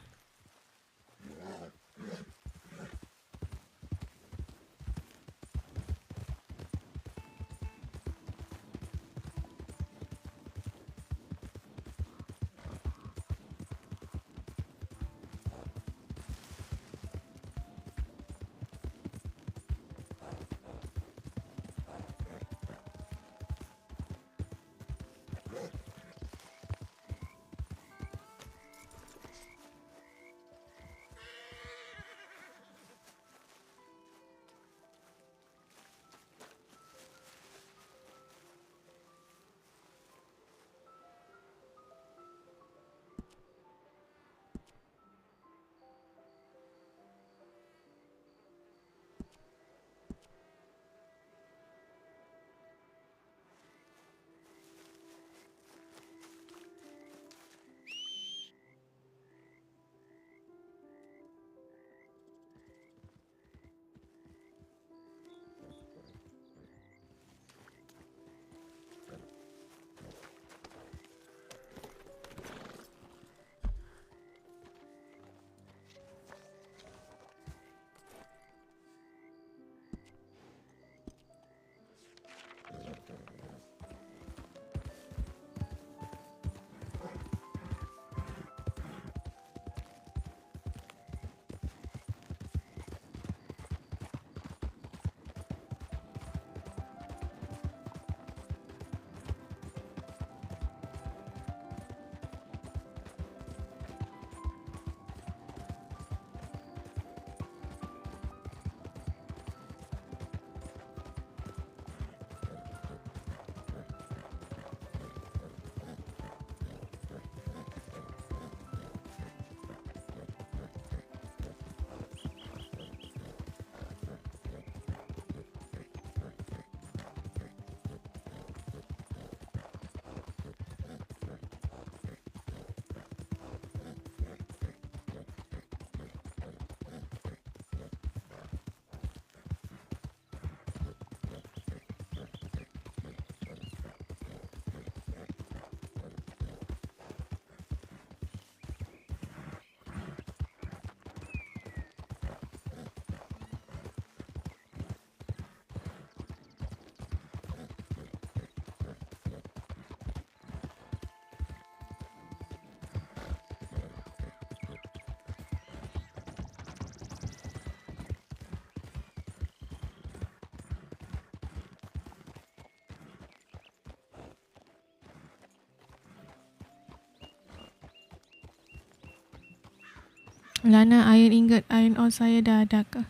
Lana, iron ingot, iron ore saya dah ada ke?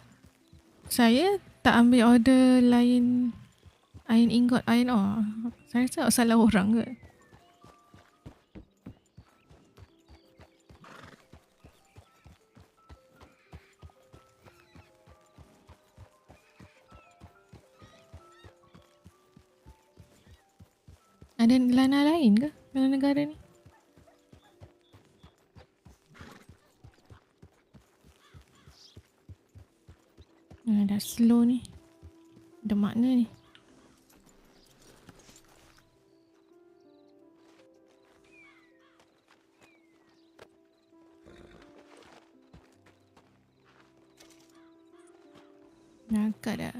Saya tak ambil order lain iron ingot, iron ore. Saya rasa salah orang ke? Ada lana lain ke dalam negara ni? Dah slow ni. Ada makna ni. Nakal dah.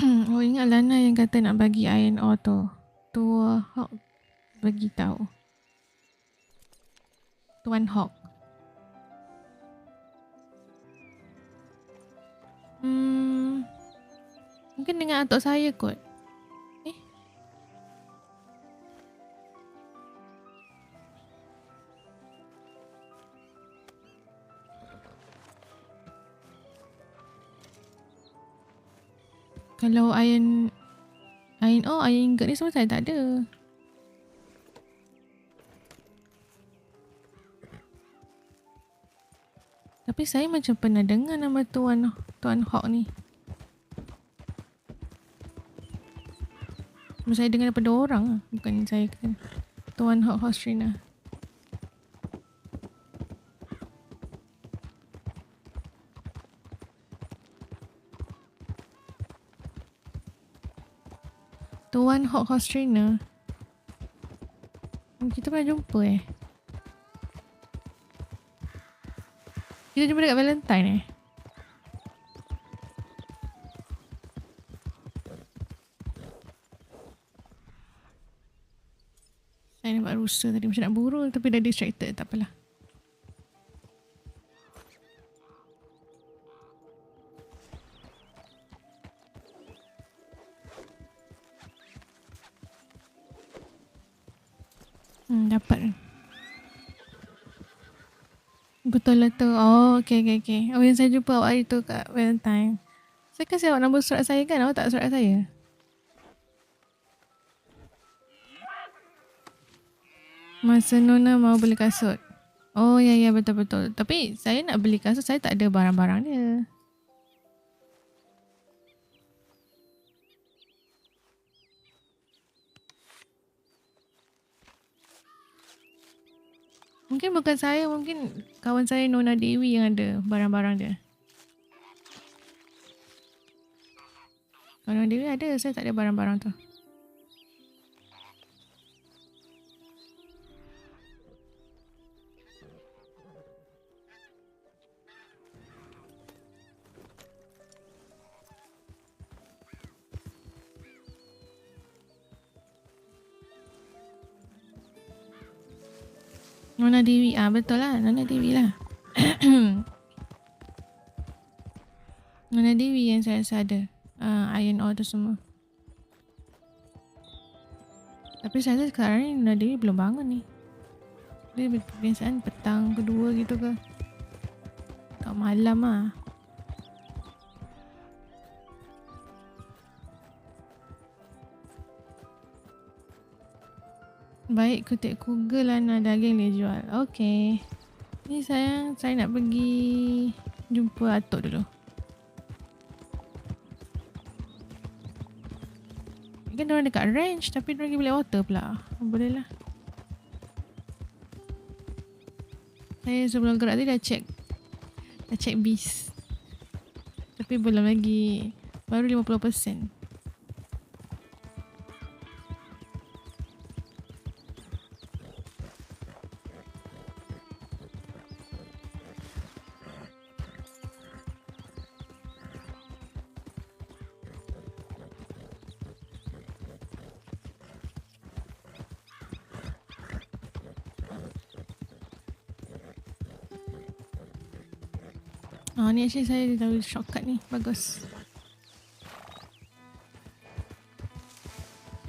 Oh, ingat Lana yang kata nak bagi iron ore tu. Tua Hawk bagi tahu. Tuan Hawk. Mungkin dengan atuk saya kot. Kalau iron ore, iron ingot ni semua saya tak ada. Tapi saya macam pernah dengar nama Tuan Hawk ni. Saya dengar daripada orang lah. Bukan saya kan. Tuan Hawk Hostrina. Tuan Hawk Hostrina. Kita pernah jumpa Kita jumpa dekat Valentine Saya nampak rusa tadi macam nak burul tapi dah distracted. Tak apalah. Dapat. Betul lah tu. Oh, okay. Oh, yang saya jumpa awak hari tu kat Valentine. Saya kasih awak nombor surat saya kan? Awak tak surat saya? Masa Nona mau beli kasut. Oh, ya, betul-betul. Tapi saya nak beli kasut, saya tak ada barang-barang dia. Mungkin bukan saya, mungkin kawan saya Nona Dewi yang ada barang-barang dia. Kalau Nona Dewi ada, saya tak ada barang-barang tu. Nona Dewi, betul lah, Nona Dewi lah. Nona Dewi yang saya rasa ada iron ore tu semua. Tapi saya rasa sekarang ni Nona Dewi belum bangun ni. Dia kebiasaan petang kedua gitu ke, tak malam lah. Baik, kutip Google Lana daging dia jual. Okay. Ni sayang, saya nak pergi jumpa atuk dulu. Kan diorang dekat ranch tapi diorang pergi beli water pula. Boleh lah. Saya sebelum gerak tadi dah check bis. Tapi belum lagi, baru 50%. Ni actually saya tahu shortcut ni. Bagus.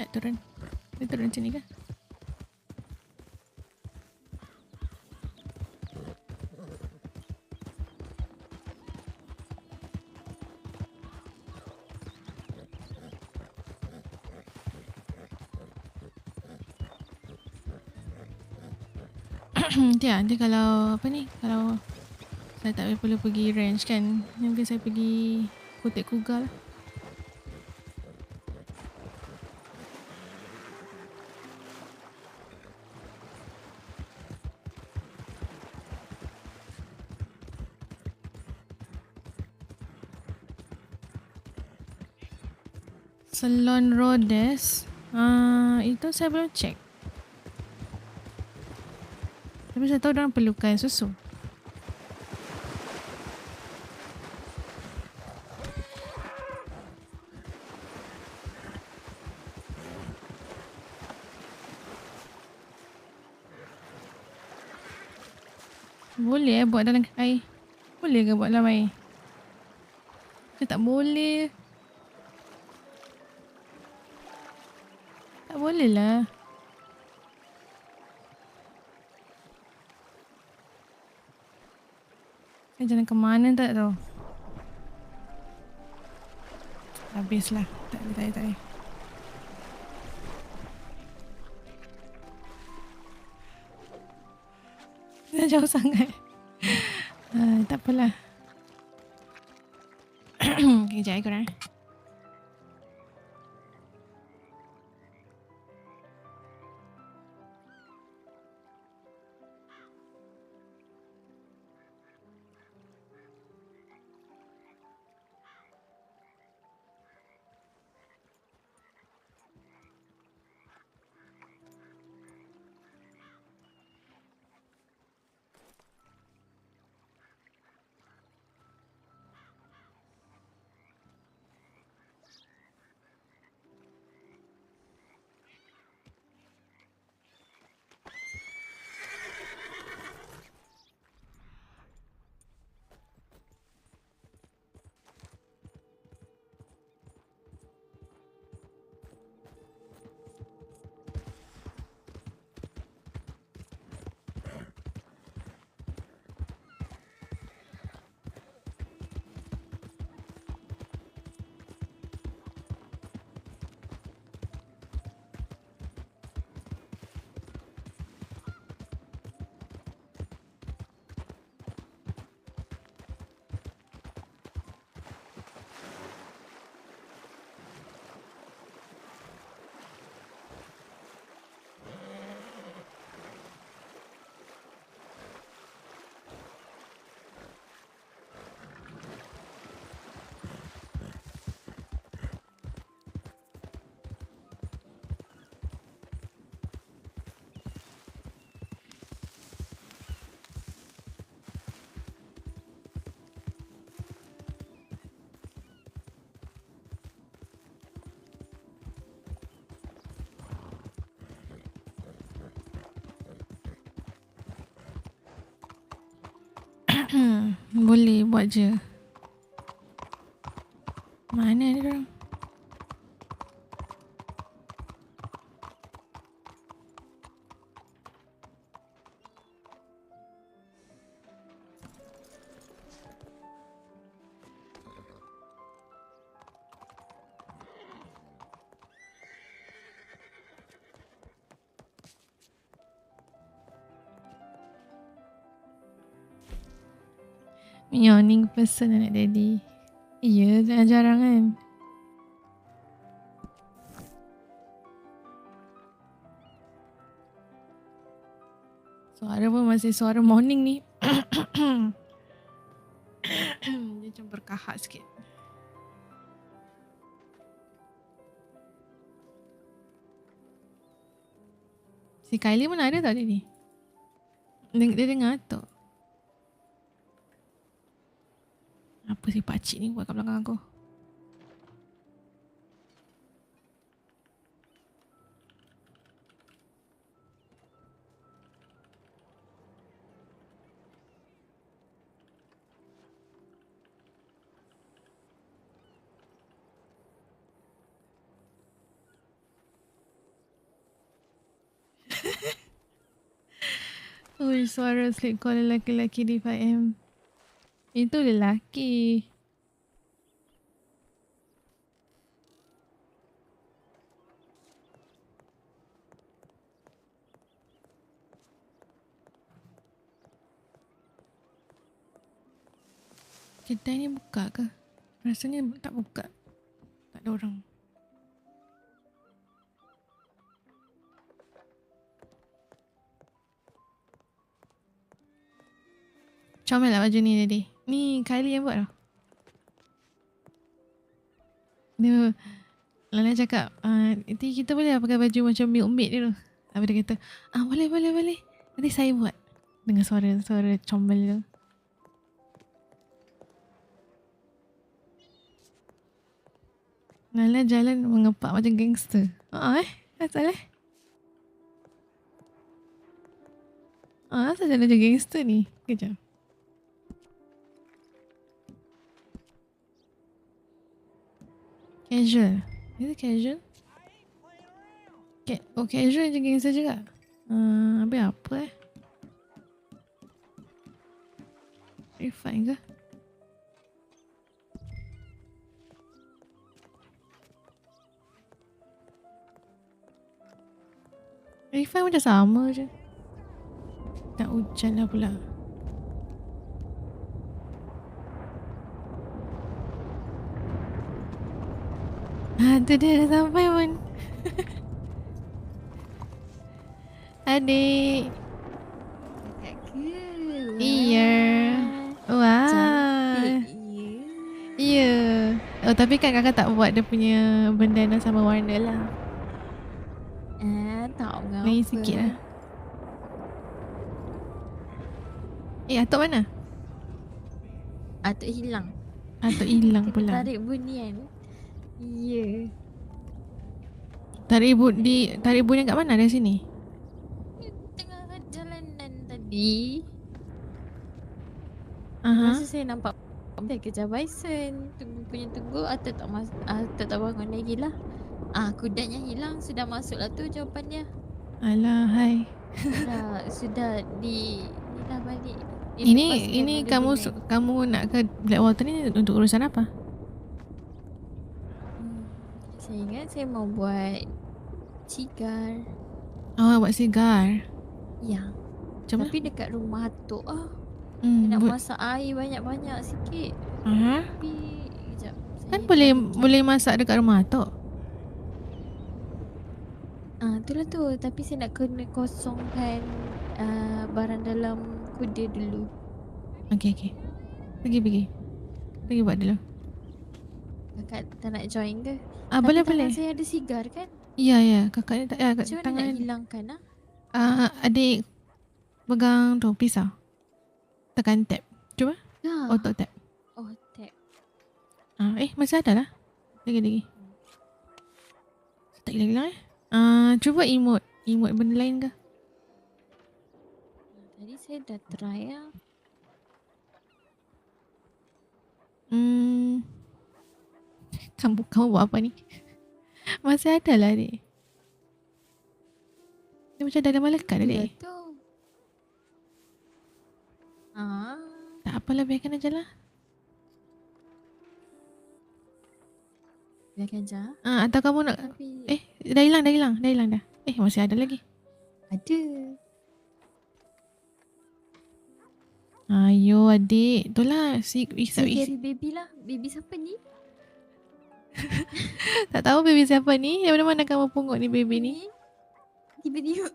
Turun. Dia turun sini ke? Nanti kalau apa ni, kalau saya tak perlu pergi ranch kan, mungkin saya pergi Kotek Kugal. Salon Rhodes, itu saya belum check. Tapi saya tahu orang perlukan susu. Boleh buat dalam air? Boleh ke buat dalam air? Saya tak boleh. Tak boleh lah. Saya jalan ke mana tak tahu. Habislah. Tak boleh. Dah jauh sangat. Tak apalah. Kejap korang. Boleh buat je. Mana dia orang? Yawning person anak daddy. Ya, jarang kan. Suara pun masih suara morning ni. Dia macam berkahak sikit. Si Kylie mana ada tak dia ni? Dia dengar tu. Apa si pakcik ni buat kat belakang aku? Ui, suara sleep call lelaki-lelaki di 5M. Itu lelaki. Kedai ni buka ke? Rasanya tak buka. Tak ada orang. Comel lah baju ni tadi. Ni Kylie yang buat tau. Dia Lana cakap, nanti kita boleh lah pakai baju macam milkmaid dulu. Habis dia kata, boleh. Nanti saya buat. Dengan suara comel tu. Nala jalan mengepak macam gangster. Asal asal jalan macam gangster ni. Kejap. Casual. Is it casual? Casual je gangster juga. Habis apa Refine ke? Refine macam sama je. Tak hujan lah pula. Tu dia dah sampai pun. Adik. Kakak ke? Iya. Wah. Cantik Ya. Oh, tapi kan kakak tak buat dia punya bandana sama warna lah. Tak mengapa. Lain sikit lah. Atuk mana? Atuk hilang. Atuk hilang Kena pula. tarik bunian. Ya. Tarik bunyi kat mana? Dari sini? Tengah jalanan tadi. Aha. Masa saya nampak dia kejar bison. Tunggu Atuk tak bangun lagi lah. Kudanya hilang. Sudah masuk lah tu jawapannya. Alah, hai. Sudah di dah balik. Ini kamu nak ke Blackwater ni untuk urusan apa? Saya ingat saya mau buat cigar. Buat sigar. Ya. Macam mana? Tapi dekat rumah Atuk nak masak air banyak-banyak sikit. Tapi kejap. Kan saya boleh masak dekat rumah Atuk. Itulah tu. Tapi saya nak kena kosongkan barang dalam kuda dulu. Okey. Pergi buat dulu. Kakak tak nak join ke? Boleh. Tangan saya ada sigar kan? Ya, kakak ni tak Macam mana nak hilangkan adik pegang tu pisau. Tekan tab. Cuba. Auto tab. Oh, tab. Masih ada lah. Lagi. Tak hilang cuba emote benda lain ke? Tadi saya dah try lah. Kamu buat apa ni? Masih ada lah adik. Dia macam dah melekat adik. Tu. Tak apalah, biarkan aja lah. Biarkan je. Atau kamu nak Tapi dah hilang dah. Masih ada lagi. ada. Ayo adik, itulah Scary baby lah. Baby siapa ni? tak tahu baby siapa ni. Dari mana kamu pungut ni baby ni? Tiba-tiba.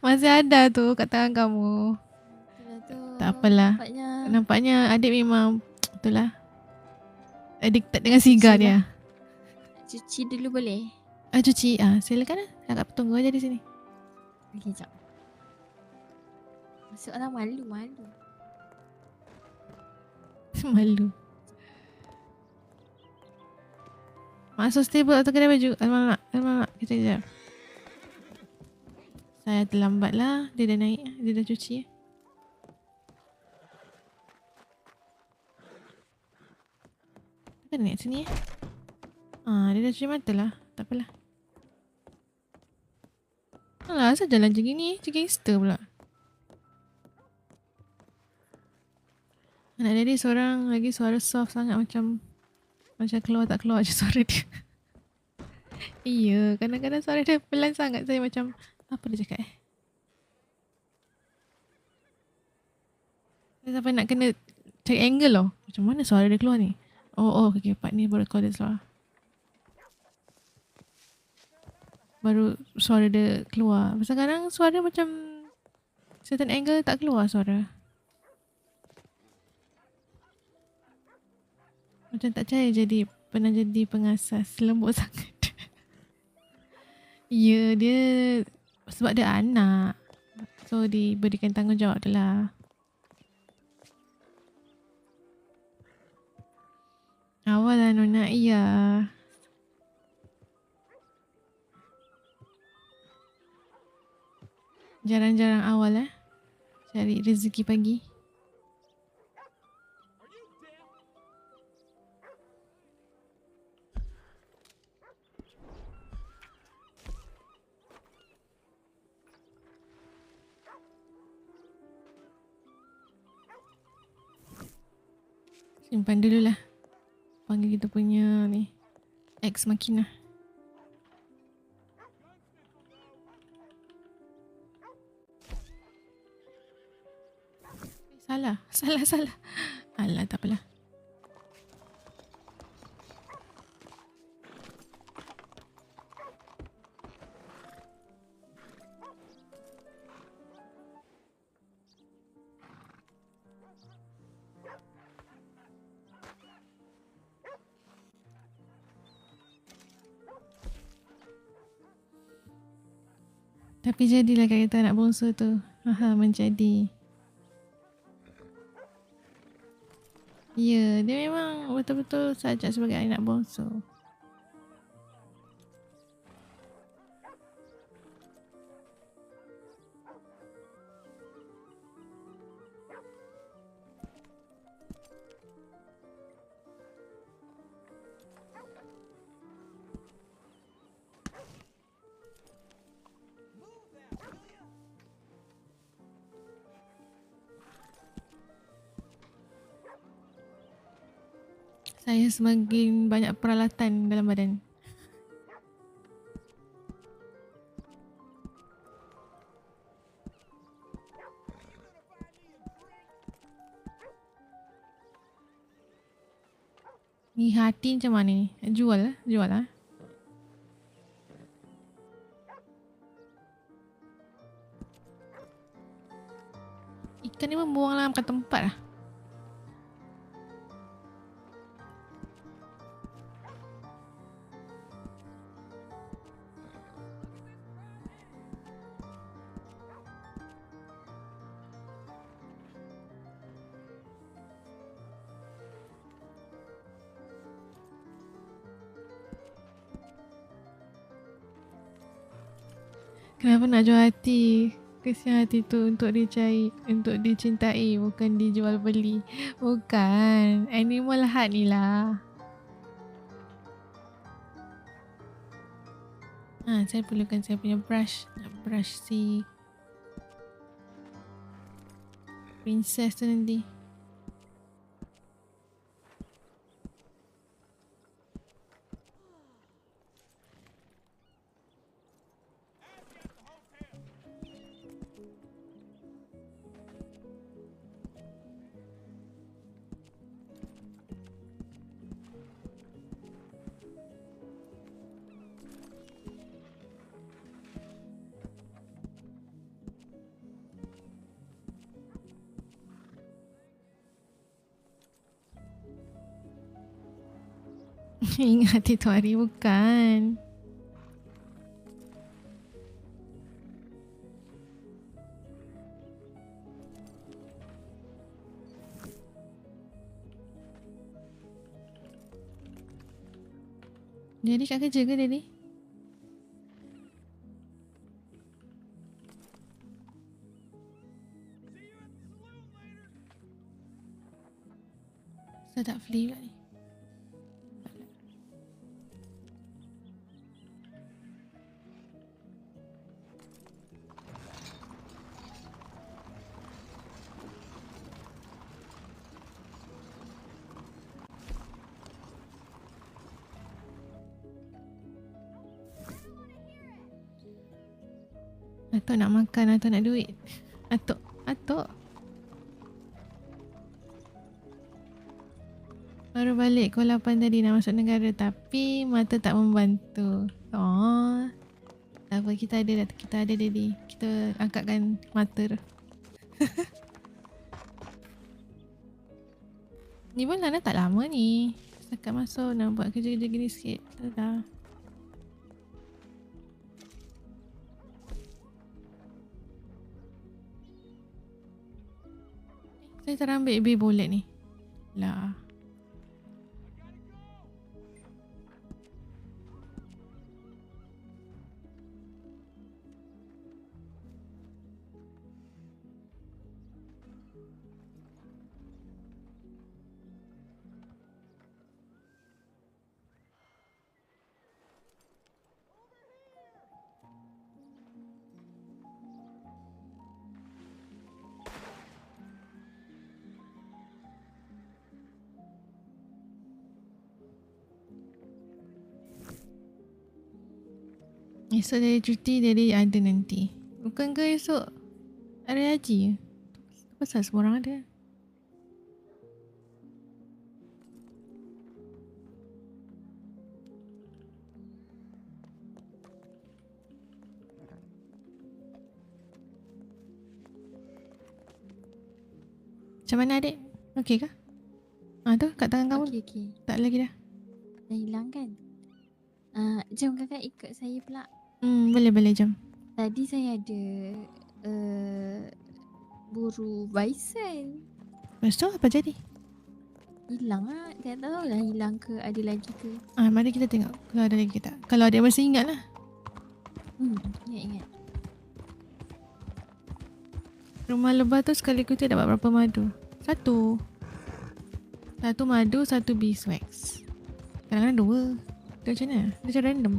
Masih ada tu kat tangan kamu. Tak apalah. Nampaknya adik memang itulah addicted dengan sigar dia. Cuci dulu boleh? Cuci. Silakan lah. Kakak tunggu aja di sini. Okey, jap. Masuklah, malu. Malu. Masuk stable atau kedai baju? Alamak. Kita kejap. Saya terlambat lah. Dia dah naik. Dia dah cuci. Kan naik sini dia dah cuci mata lah. Tak apalah. Alah, asal jalan macam gini? Macam gangster pula. Anak daddy seorang lagi suara soft sangat macam keluar tak keluar je suara dia. Iya, kadang-kadang suara dia pelan sangat. Saya macam, apa dia cakap Saya sampai nak kena cari angle tau. Macam mana suara dia keluar ni? Oh, okay, part ni baru record dia keluar. Baru suara dia keluar. Pasal kadang suara macam certain angle tak keluar suara. Macam tak percaya pernah jadi pengasas. Lembut sangat. Ya, dia sebab dia anak. So, diberikan tanggungjawab tu lah. Awal lah Nona, iya. Jarang-jarang awal cari rezeki pagi. Simpan dulu lah. Panggil kita punya ni ex machina. Salah. Alah, tak apalah. Tapi jadilah kata anak bongsu tu. Menjadi. Ya, dia memang betul-betul sajak sebagai anak bongsu. Saya semakin banyak peralatan dalam badan. Ni hati macam mana ni? Jual lah. Ikan ni membuang dalam kat tempat lah. Kenapa nak jual hati? Kesian hati tu untuk dicari, untuk dicintai, bukan dijual beli. Bukan. Animal heart ni lah. Saya perlukan saya punya brush. Nak brush si princess tu nanti. Ingat itu hari bukan. Jadi kat kerja ke Daddy? Saya tak free pula ni. Atuk nak makan atau nak duit? Atuk. Baru balik pukul 8 tadi nak masuk negara tapi mata tak membantu. Oh. Tak apa, kita ada daddy. Kita angkatkan mata tu. Ni pun Lana tak lama ni. Setakat masuk nak buat kerja-kerja gini sikit. Dah. Saya terambil B bullet ni. Lah. Esok dari cuti dari ada nanti. Bukan ke esok hari haji? Pasal semua orang ada. Macam mana adik? Okey kah? Tu kat tangan kamu. Okey. Tak lagi dah. Dah hilang kan? Jom kakak ikut saya pula. Boleh jom. Tadi saya ada buru bison. Lepas tu apa jadi? Hilang lah. Tak tahu lah hilang ke ada lagi ke. Mari kita tengok kalau ada lagi ke tak. Kalau ada masih ingat lah. Ingat. Rumah lebah tu sekali kita dapat berapa madu? Satu madu, satu beeswax. Kadang-kadang dua. Dia macam mana? Dia macam random.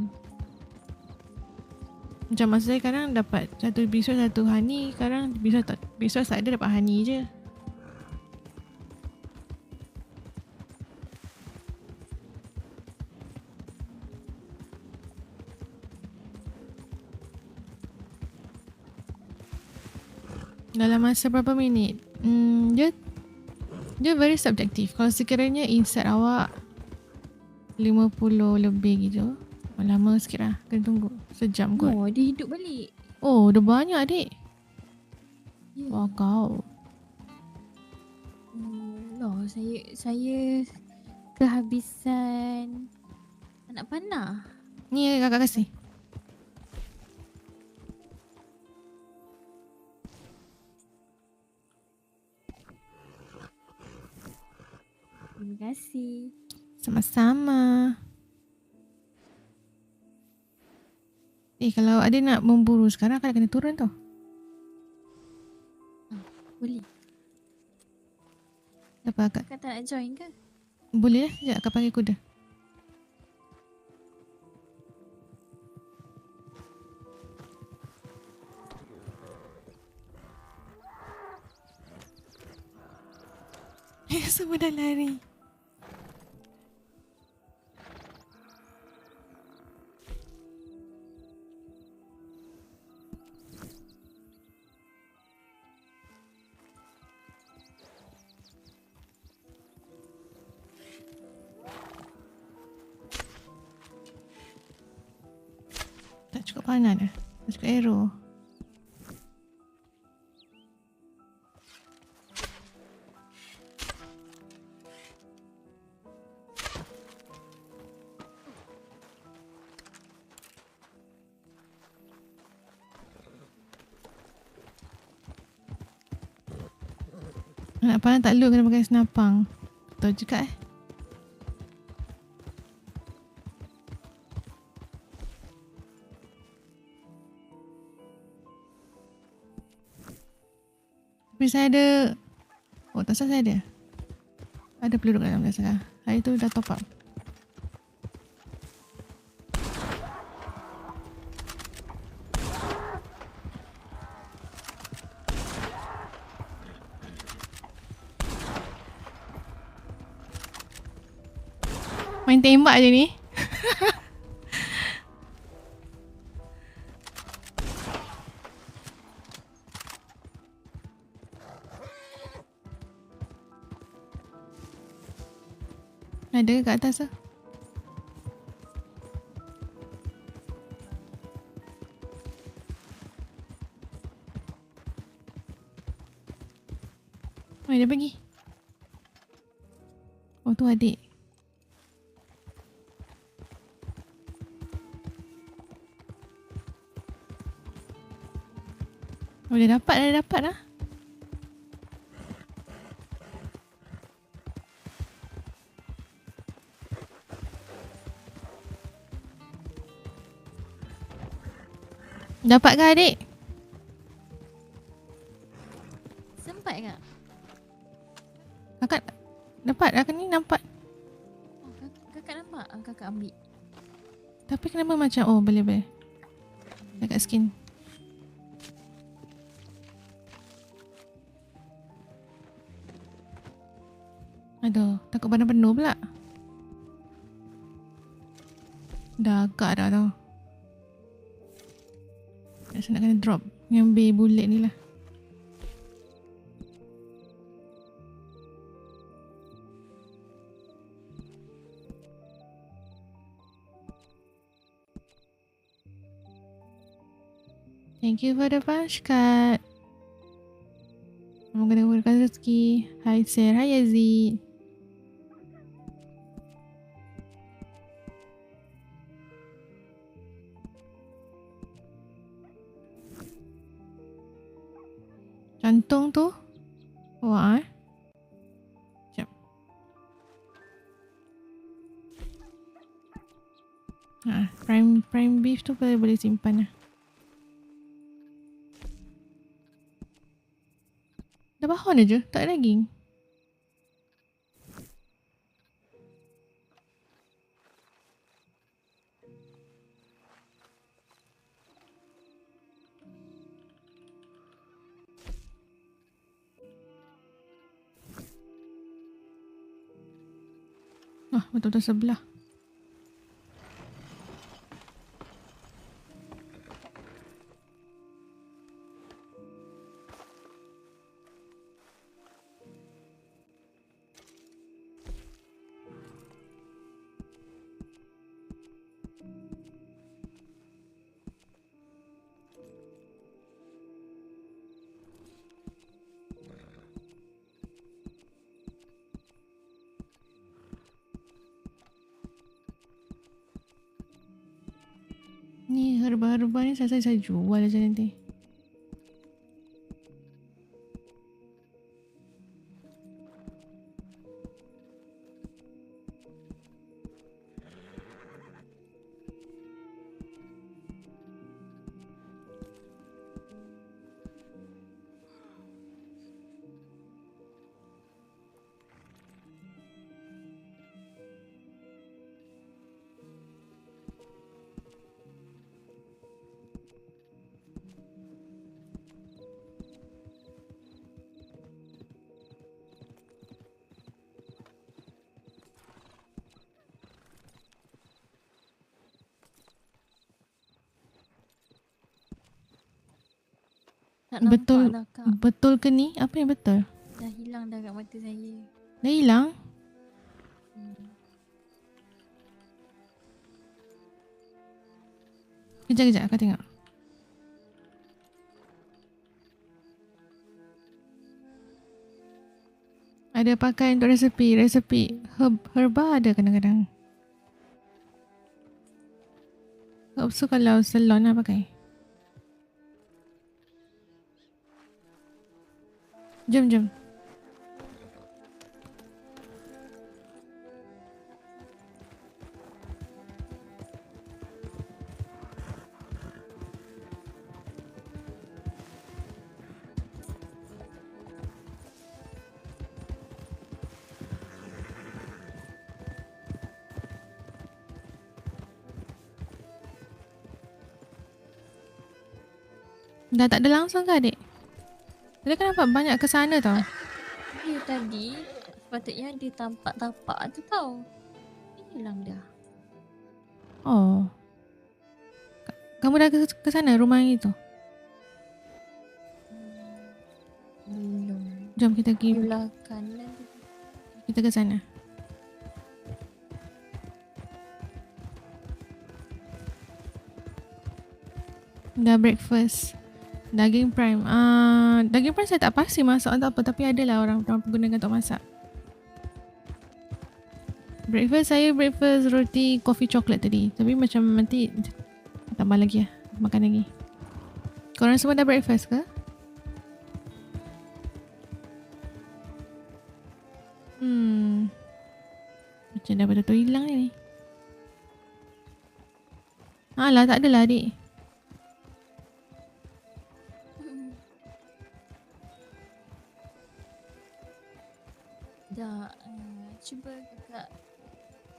Macam masa saya kadang dapat satu beeswax, satu honey. Kadang beeswax tak ada, dapat honey je. Dalam masa berapa minit? Dia very subjektif. Kalau sekiranya insight awak 50 lebih gitu, lama sikit lah. Kena tunggu sejam kot. Oh, dia hidup balik. Oh, dah banyak adik. Ya. Wah kau. Saya kehabisan anak panah. Ni kakak kasih. Terima kasih. Sama-sama. Kalau ada nak memburu sekarang akan kena turun tau. Boleh. Apa akak? Kakak tak nak join ke? Boleh lah. Sekejap akak panggil kuda. Semua dah lari. Tak cukup panah dah. Tak cukup arrow. Anak panah tak lu kena pakai senapang. Betul juga Tapi saya ada... Oh tak salah saya ada. Ada peluru kat dalam dasar. Hari tu dah top up. Main tembak je ni. Ada kat atas tu. Oh, dia pergi. Oh, tu adik. Oh, dia dapat dah. Dapat ke adik? Sempat tak? Kakak dapat. Kakak ni nampak. Oh, kakak nampak? Kakak ambil. Tapi kenapa macam, oh boleh. Dekat skin. Aduh, takut badan penuh pula. Dah agak dah tau. Rasa nak kena drop yang bay bullet ni lah. Thank you for the punch card. Semoga menggunakan rezeki. Hai Sir, hai Yazid. Jantung tu. Wah Sekejap. Prime beef tu boleh simpan lah. Dah bahon aja, tak ada daging. Betul-betul sebelah. Ni herba-herba ni saya jual aja nanti. Tak Betul. nampak dah kak. Betul ke ni? Apa yang betul? Dah hilang dah kat mata saya. Dah hilang? Kejap, kau tengok. Ada pakai untuk resepi. Herba ada kadang-kadang. Herbs tu kalau salon lah pakai. Jom. Dah tak ada langsung ke adik? Tadi kan nampak banyak ke sana tau. Dia tadi sepatutnya dia tapak-tapak tu tau. Dia hilang dah. Oh. Kamu dah ke sana rumah yang itu? Belum. Jom kita pergi. Belah kanan tu. Kita ke sana. Dah breakfast. Daging prime. Daging prime saya tak pasti masak atau apa, tapi adalah orang gunakan untuk masak. Breakfast saya roti coffee coklat tadi. Tapi macam nanti tambah lagi lah. Makan lagi. Korang semua dah breakfast ke? Macam dah betul-betul hilang ni. Alah, tak adalah adik. Dah, cuba kakak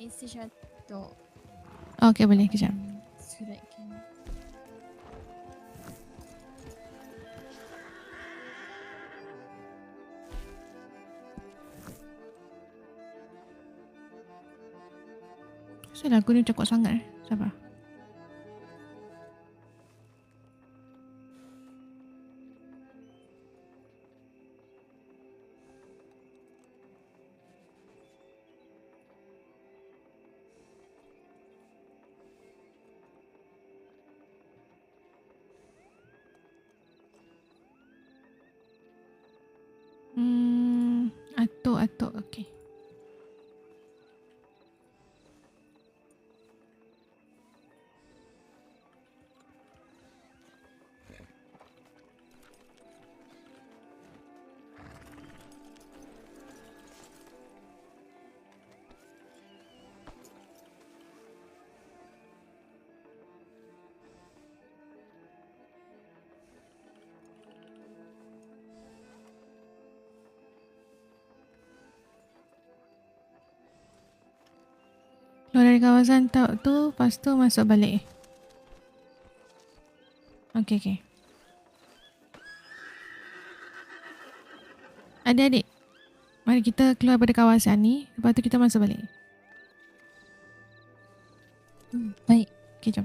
isi satu Okay, boleh. Kejap. suratkan. Kenapa aku ni cakap sangat Sabar. Atuk. Okay. Keluar dari kawasan tu, lepas tu masuk balik. Okay. Adik-adik, mari kita keluar dari kawasan ni, lepas tu kita masuk balik. Baik. Okay, jom.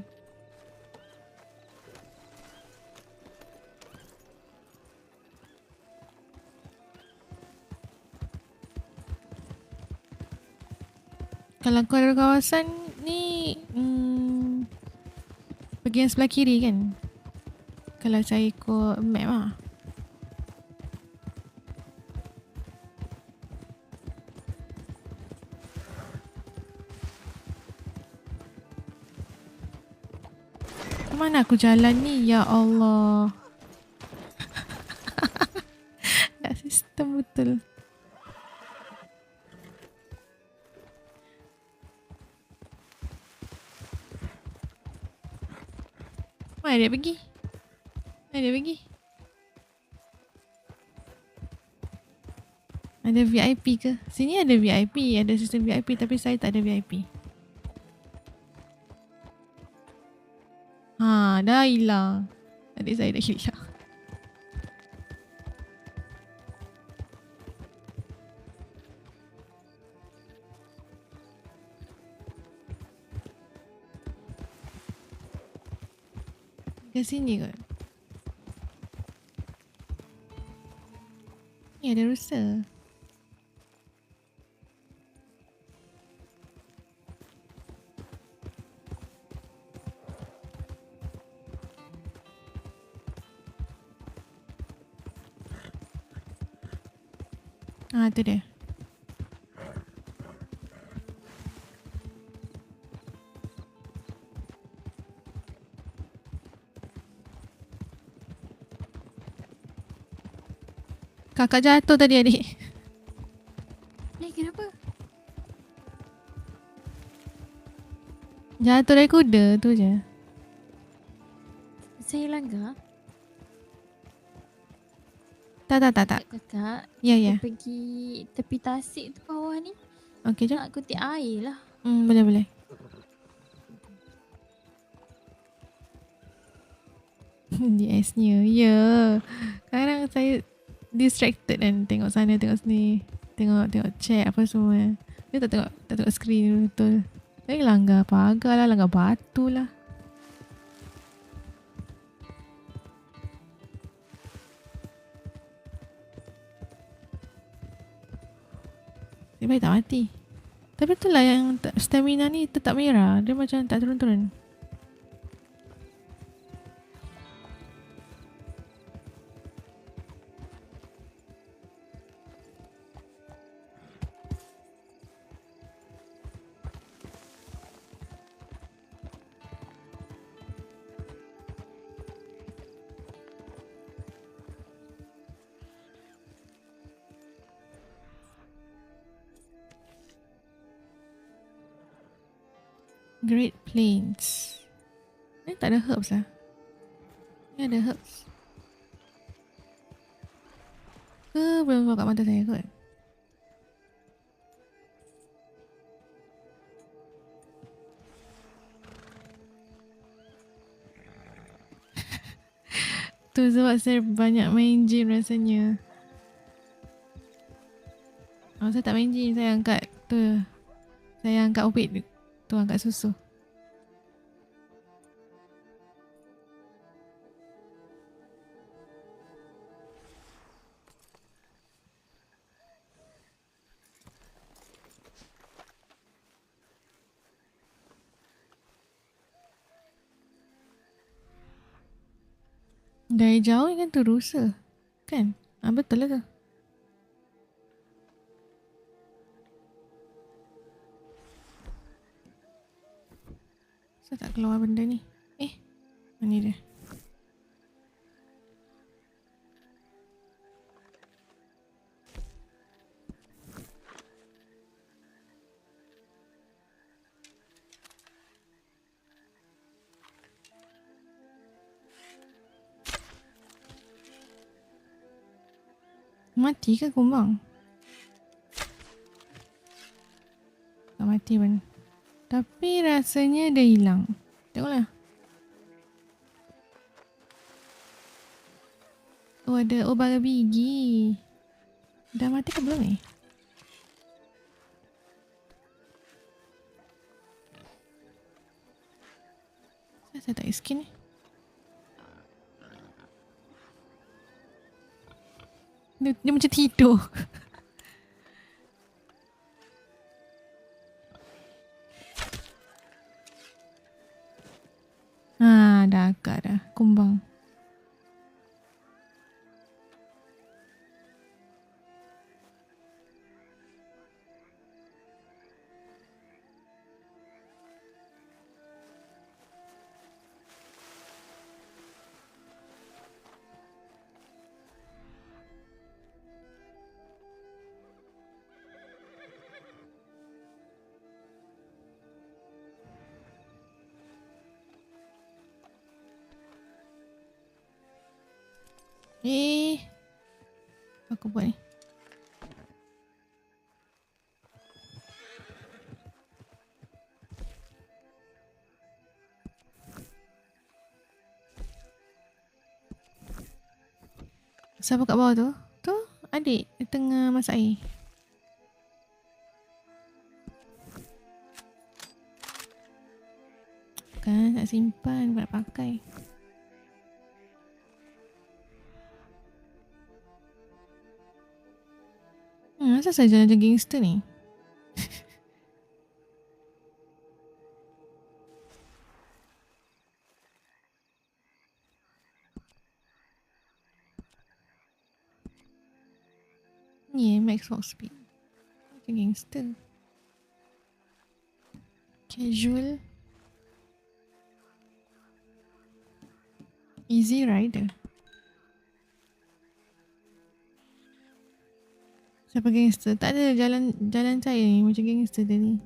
Kalau keluar dari kawasan ni pergi yang sebelah kiri kan? Kalau saya ikut map lah. Kemana aku jalan ni? Ya Allah. Tak sistem betul. Mana dia pergi? Ada VIP ke? Sini ada VIP. Ada sistem VIP tapi saya tak ada VIP. Dah hilang. Adik saya dah hilang. Ke sini kot. Ni ada rusa. Tu dia. Kakak jatuh tadi adik. Kenapa? Jatuh dari kuda tu je. Saya langgar. Tak. Kakak, Ya. pergi tepi tasik tu bawah ni. Okey, jom. Nak kutip air lah. Boleh. DS-nya. Ya. Sekarang saya distracted kan. Tengok sana, tengok sini. Tengok chat apa semua. Dia tak tengok skrin betul. Saya langgar pagar lah, langgar batu lah. Dia baik tak mati. Tapi itulah yang stamina ni tetap merah. Dia macam tak turun-turun. Great Plains. Ni tak ada herbs lah. Ni ada herbs. Ke belum keluar kat mata saya kot. Tu sebab saya banyak main game rasanya. Saya tak main game, saya angkat tu. Saya angkat weight tu, angkat susu. Dari jauh kan tu rusa. Kan? Betul lah tu. Saya tak keluar benda ni. Mana dia? Mati ke kumbang? Tak mati pun. Tapi rasanya dia hilang. Tengoklah. Ada bara bigi. Dah mati ke belum ni? Saya tak skin ni. Dia macam tidur. Dah agak dah. Kumbang. Apa aku buat ni? Siapa kat bawah tu? Tu adik dia tengah masak air. Kan nak simpan, nak pakai. Asal saya jalan macam gangster ni? Ni max walk speed. Macam gangster. Casual. Easy rider. Siapa gangster? Tak ada, jalan saya ni macam gangster tadi.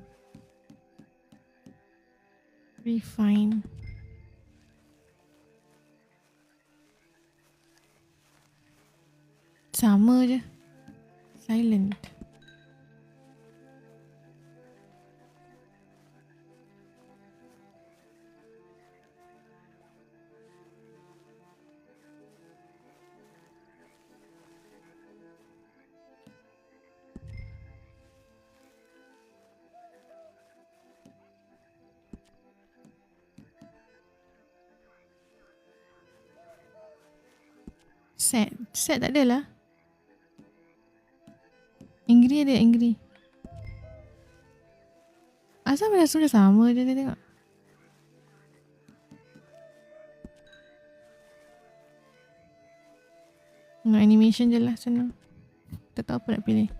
Refine. Sama je. Silent. Set tak ada lah. Angry ada, angry. Asal macam sudah sama je dia tengok. Animation je lah, senang. Tak tahu apa nak pilih.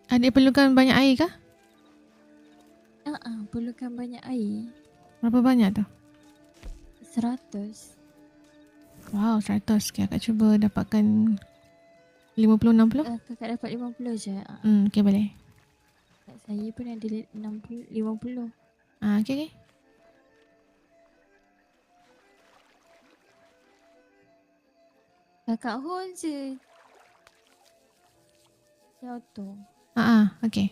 Adik perlukan banyak air kah? Perlukan banyak air. Berapa banyak tu? 100. Wow, 100. Okay, akak cuba dapatkan 50-60. Kakak dapat 50 je. Okay boleh. Kat saya pun ada 50. Okay. Kakak hold je. Dia auto. Okay.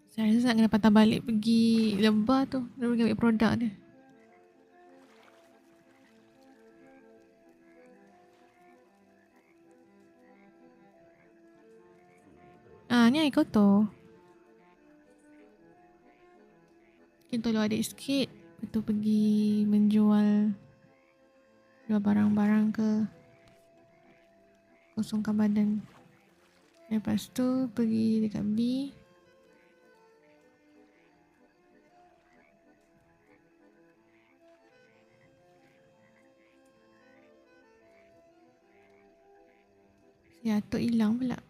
Saya rasa nak kena patah balik pergi Lebah tu. Dia pergi ambil produk dia. Ni air kotor. Mungkin tolong adik sikit. Lepas tu pergi menjual jual barang-barang ke. Kosongkan badan. Lepas tu pergi dekat B. Ya, Atuk hilang pula.